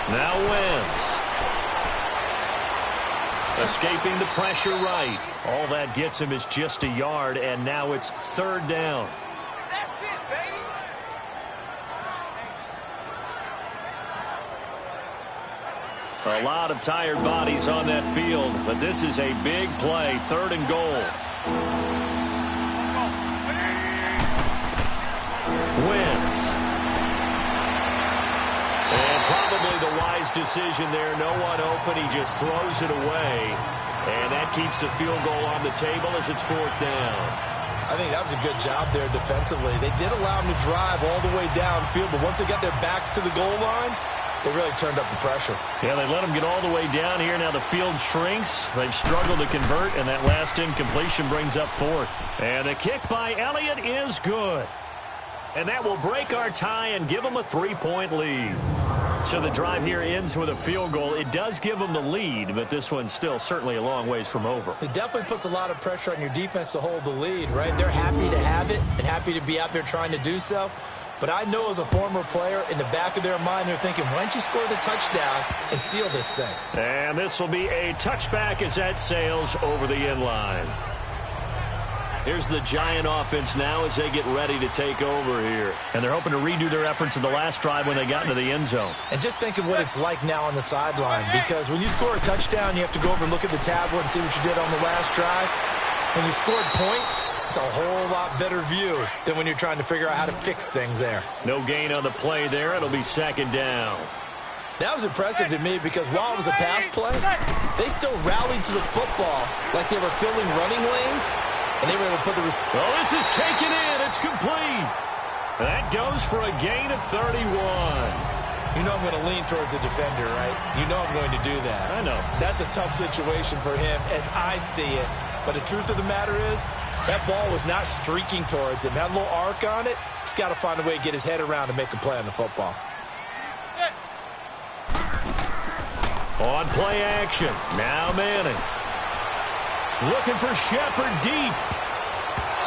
Now Wentz. Escaping the pressure right. All that gets him is just a yard, and now it's 3rd down. That's it, baby. A lot of tired bodies on that field, but this is a big play. 3rd and goal. Wentz. And probably the wise decision there. No one open. He just throws it away. And that keeps the field goal on the table as it's 4th down. I think that was a good job there defensively. They did allow him to drive all the way downfield, but once they got their backs to the goal line, they really turned up the pressure. Yeah, they let him get all the way down here. Now the field shrinks. They've struggled to convert, and that last incompletion brings up 4th. And a kick by Elliott is good. And that will break our tie and give them a 3-point lead. So the drive here ends with a field goal. It does give them the lead, but this one's still certainly a long ways from over. It definitely puts a lot of pressure on your defense to hold the lead, right? They're happy to have it and happy to be out there trying to do so. But I know as a former player, in the back of their mind, they're thinking, why don't you score the touchdown and seal this thing? And this will be a touchback as that sails over the end line. Here's the Giant offense now as they get ready to take over here. And they're hoping to redo their efforts in the last drive when they got into the end zone. And just think of what it's like now on the sideline, because when you score a touchdown, you have to go over and look at the tablet and see what you did on the last drive. When you scored points, it's a whole lot better view than when you're trying to figure out how to fix things there. No gain on the play there. It'll be 2nd down. That was impressive to me because while it was a pass play, they still rallied to the football like they were filling running lanes, and they were able to put the receiver. Well, this is taken in. It's complete. That goes for a gain of 31. You know I'm going to lean towards the defender, right? You know I'm going to do that. I know. That's a tough situation for him as I see it. But the truth of the matter is, That ball was not streaking towards him. That little arc on it, he's got to find a way to get his head around and make a play on the football. On play action, now Manning. Looking for Shepard deep.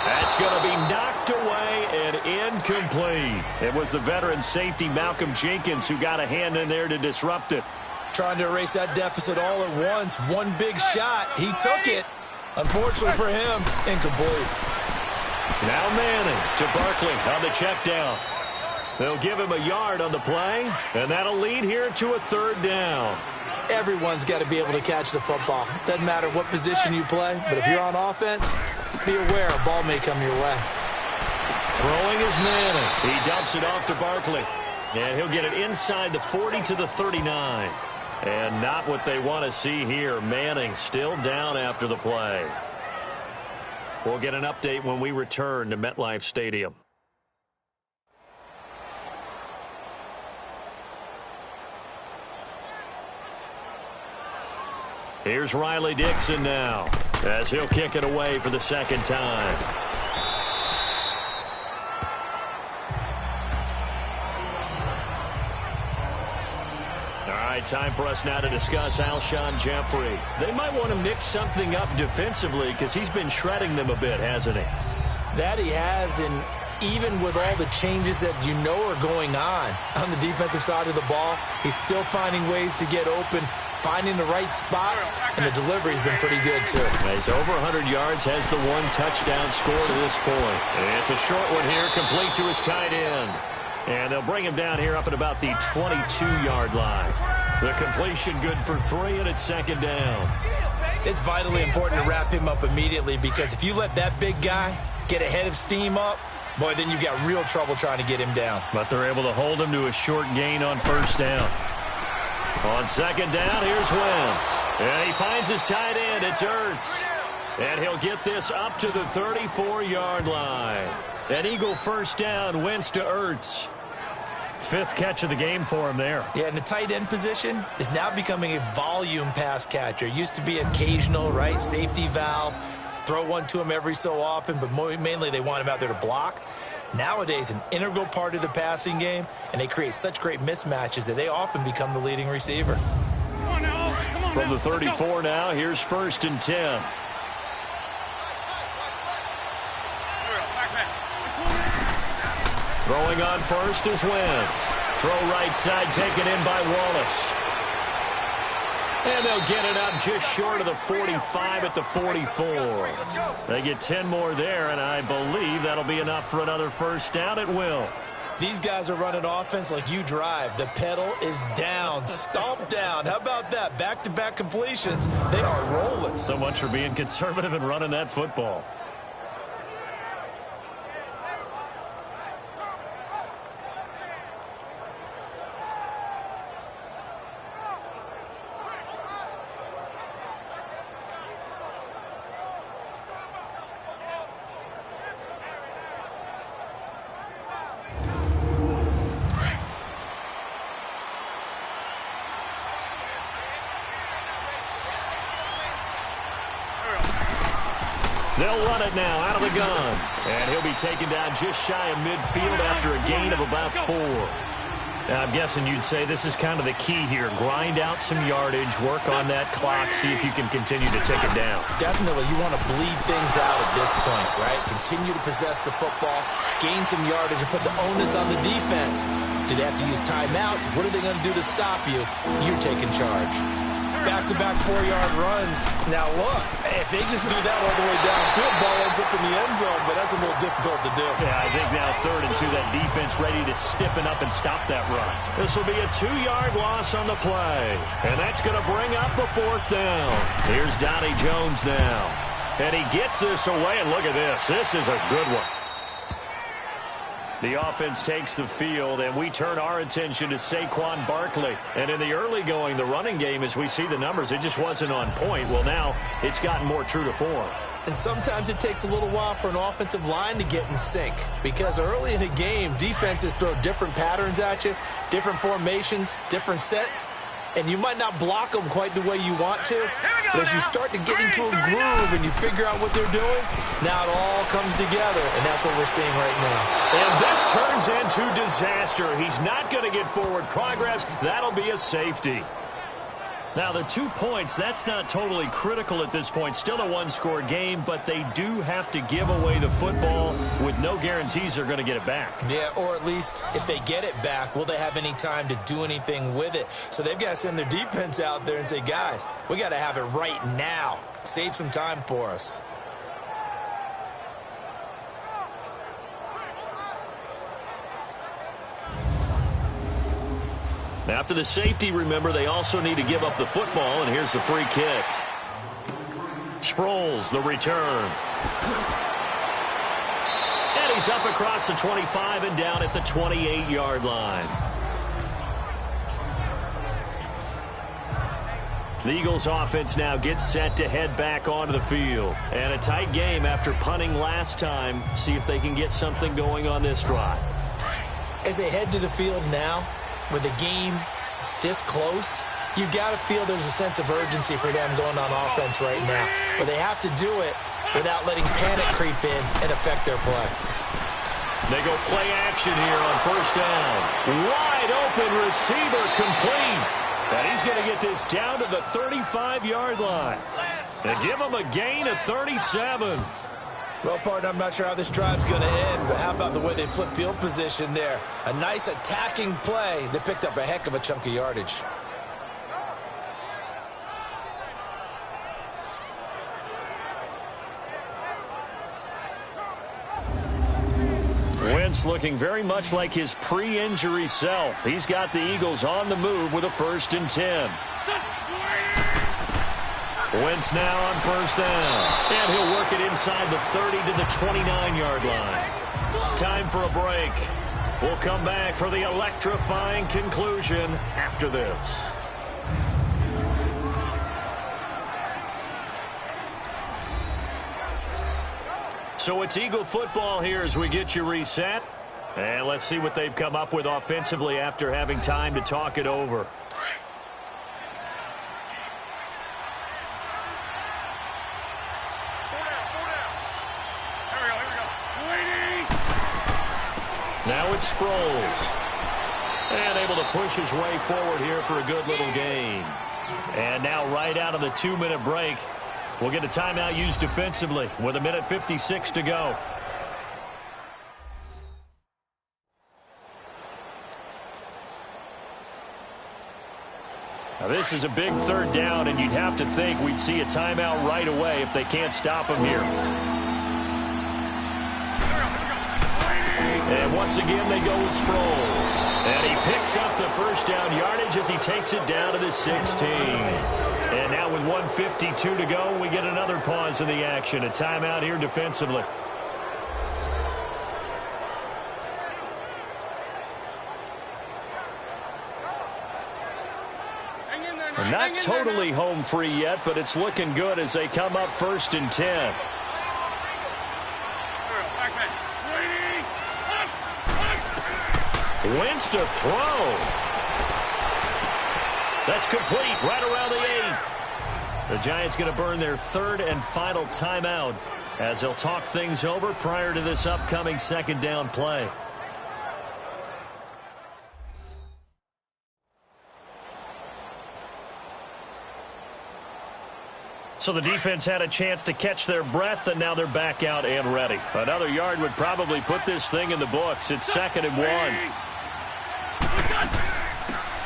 That's going to be knocked away and incomplete. It was the veteran safety Malcolm Jenkins who got a hand in there to disrupt it. Trying to erase that deficit all at once. One big shot. He took it. Unfortunately for him, incomplete. Now Manning to Barkley on the check down. They'll give him a yard on the play, and that'll lead here to a 3rd down. Everyone's got to be able to catch the football. Doesn't matter what position you play, but if you're on offense, be aware a ball may come your way. Throwing is Manning. He dumps it off to Barkley. And he'll get it inside the 40 to the 39. And not what they want to see here. Manning still down after the play. We'll get an update when we return to MetLife Stadium. Here's Riley Dixon now, as he'll kick it away for the 2nd time. All right, time for us now to discuss Alshon Jeffrey. They might want to mix something up defensively because he's been shredding them a bit, hasn't he? That he has, and even with all the changes that you know are going on the defensive side of the ball, he's still finding ways to get open, finding the right spots, and the delivery's been pretty good, too. He's over 100 yards, has the 1 touchdown score to this point. It's a short one here, complete to his tight end. And they'll bring him down here up at about the 22-yard line. The completion good for 3, and it's 2nd down. It's vitally important to wrap him up immediately because if you let that big guy get ahead of steam up, boy, then you've got real trouble trying to get him down. But they're able to hold him to a short gain on 1st down. On 2nd down, here's Wentz. And he finds his tight end. It's Ertz. And he'll get this up to the 34-yard line. An Eagle 1st down, Wentz to Ertz. 5th catch of the game for him there. Yeah, and the tight end position is now becoming a volume pass catcher. Used to be occasional, right, safety valve. Throw one to him every so often, but mainly they want him out there to block. Nowadays, an integral part of the passing game, and they create such great mismatches that they often become the leading receiver. Come on now. Come on. From the 34 now, here's 1st and 10. Throwing on 1st is Wentz. Throw right side taken in by Wallace. And they'll get it up just short of the 45 at the 44. They get 10 more there, and I believe that'll be enough for another 1st down. It will. These guys are running offense like you drive. The pedal is down, stomp down. How about that? Back-to-back completions. They are rolling. So much for being conservative and running that football. They'll run it now out of the gun. And he'll be taken down just shy of midfield after a gain of about 4. Now, I'm guessing you'd say this is kind of the key here. Grind out some yardage, work on that clock, see if you can continue to take it down. Definitely. You want to bleed things out at this point, right? Continue to possess the football, gain some yardage, and put the onus on the defense. Do they have to use timeouts? What are they going to do to stop you? You're taking charge. Back-to-back 4-yard runs. Now, look, if they just do that all the way downfield, ball ends up in the end zone, but that's a little difficult to do. Yeah, I think now 3rd and 2, that defense ready to stiffen up and stop that run. This will be a 2-yard loss on the play, and that's going to bring up a 4th down. Here's Donnie Jones now, and he gets this away, and look at this. This is a good one. The offense takes the field, and we turn our attention to Saquon Barkley. And in the early going, the running game, as we see the numbers, it just wasn't on point. Well, now it's gotten more true to form. And sometimes it takes a little while for an offensive line to get in sync, because early in a game, defenses throw different patterns at you, different formations, different sets. and you might not block them quite the way you want to, but as you start to get into a groove and you figure out what they're doing, now it all comes together, and that's what we're seeing right now. And this turns into disaster. He's not going to get forward progress. That'll be a safety. Now, the 2 points, that's not totally critical at this point. Still a one-score game, but they do have to give away the football with no guarantees they're going to get it back. Yeah, or at least if they get it back, will they have any time to do anything with it? So they've got to send their defense out there and say, guys, we got to have it right now. Save some time for us. After the safety, remember, they also need to give up the football, and here's the free kick. Sproles, the return. And he's up across the 25 and down at the 28-yard line. The Eagles offense now gets set to head back onto the field. And a tight game after punting last time. See if they can get something going on this drive. As they head to the field now, with the game this close, you've got to feel there's a sense of urgency for them going on offense right now. But they have to do it without letting panic creep in and affect their play. They go play action here on first down. Wide open receiver complete. And he's going to get this down to the 35-yard line. And give him a gain of 37. Well, partner, I'm not sure how this drive's going to end, but how about the way they flip field position there? A nice attacking play that picked up a heck of a chunk of yardage. Wentz looking very much like his pre-injury self. He's got the Eagles on the move with a 1st and 10. Wentz now on first down. And he'll work it inside the 30 to the 29-yard line. Time for a break. We'll come back for the electrifying conclusion after this. So it's Eagle football here as we get you reset. And let's see what they've come up with offensively after having time to talk it over. Now it's Sproles. And able to push his way forward here for a good little gain. And now right out of the 2-minute break, we'll get a timeout used defensively with 1:56 to go. Now this is a big 3rd down, and you'd have to think we'd see a timeout right away if they can't stop him here. And once again, they go with Sproles. And he picks up the 1st down yardage as he takes it down to the 16. And now with 1:52 to go, we get another pause in the action. A timeout here defensively. Not totally home free yet, but it's looking good as they come up 1st and 10. Wentz to throw. That's complete right around the 8. The Giants going to burn their 3rd and final timeout as they'll talk things over prior to this upcoming 2nd down play. So the defense had a chance to catch their breath, and now they're back out and ready. Another yard would probably put this thing in the books. It's 2nd and 1.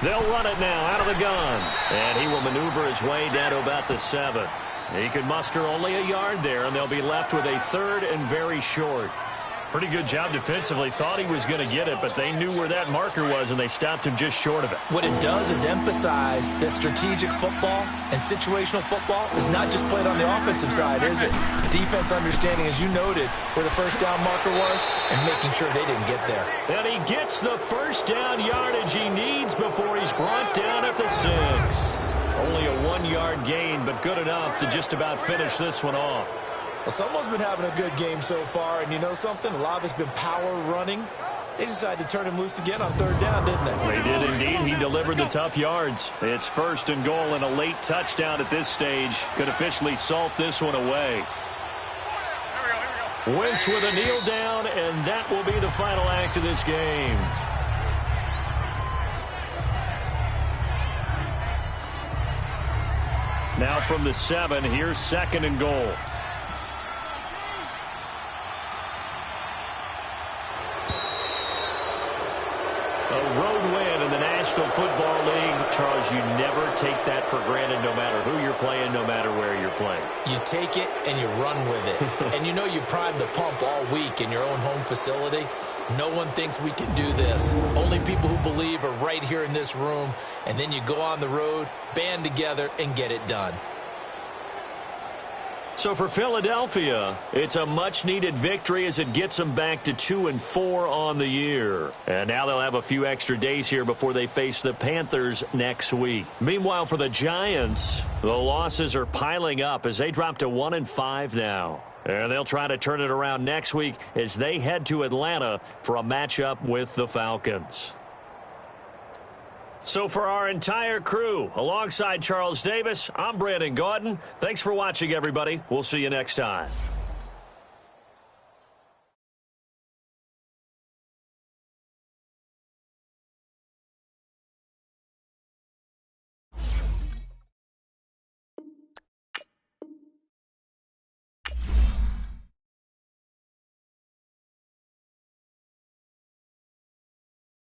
They'll run it now out of the gun. And he will maneuver his way down to about the 7. He could muster only a yard there, and they'll be left with a 3rd and very short. Pretty good job defensively. Thought he was going to get it, but they knew where that marker was, and they stopped him just short of it. What it does is emphasize that strategic football and situational football is not just played on the offensive side, is it? Defense understanding, as you noted, where the 1st down marker was and making sure they didn't get there. And he gets the 1st down yardage he needs before he's brought down at the 6. Only a 1-yard gain, but good enough to just about finish this one off. Well, someone's been having a good game so far, and you know something? A lot of it's been power running. They decided to turn him loose again on third down, didn't they? They did indeed. He delivered the tough yards. It's 1st and goal, and a late touchdown at this stage could officially salt this one away. Wentz with a kneel down, and that will be the final act of this game. Now from the 7, here's 2nd and goal. A road win in the National Football League. Charles, you never take that for granted no matter who you're playing, no matter where you're playing. You take it and you run with it. And you know you prime the pump all week in your own home facility. No one thinks we can do this. Only people who believe are right here in this room. And then you go on the road, band together, and get it done. So for Philadelphia, it's a much-needed victory as it gets them back to 2-4 on the year. And now they'll have a few extra days here before they face the Panthers next week. Meanwhile, for the Giants, the losses are piling up as they drop to 1-5 now. And they'll try to turn it around next week as they head to Atlanta for a matchup with the Falcons. So for our entire crew, alongside Charles Davis, I'm Brandon Gaudin. Thanks for watching, everybody. We'll see you next time.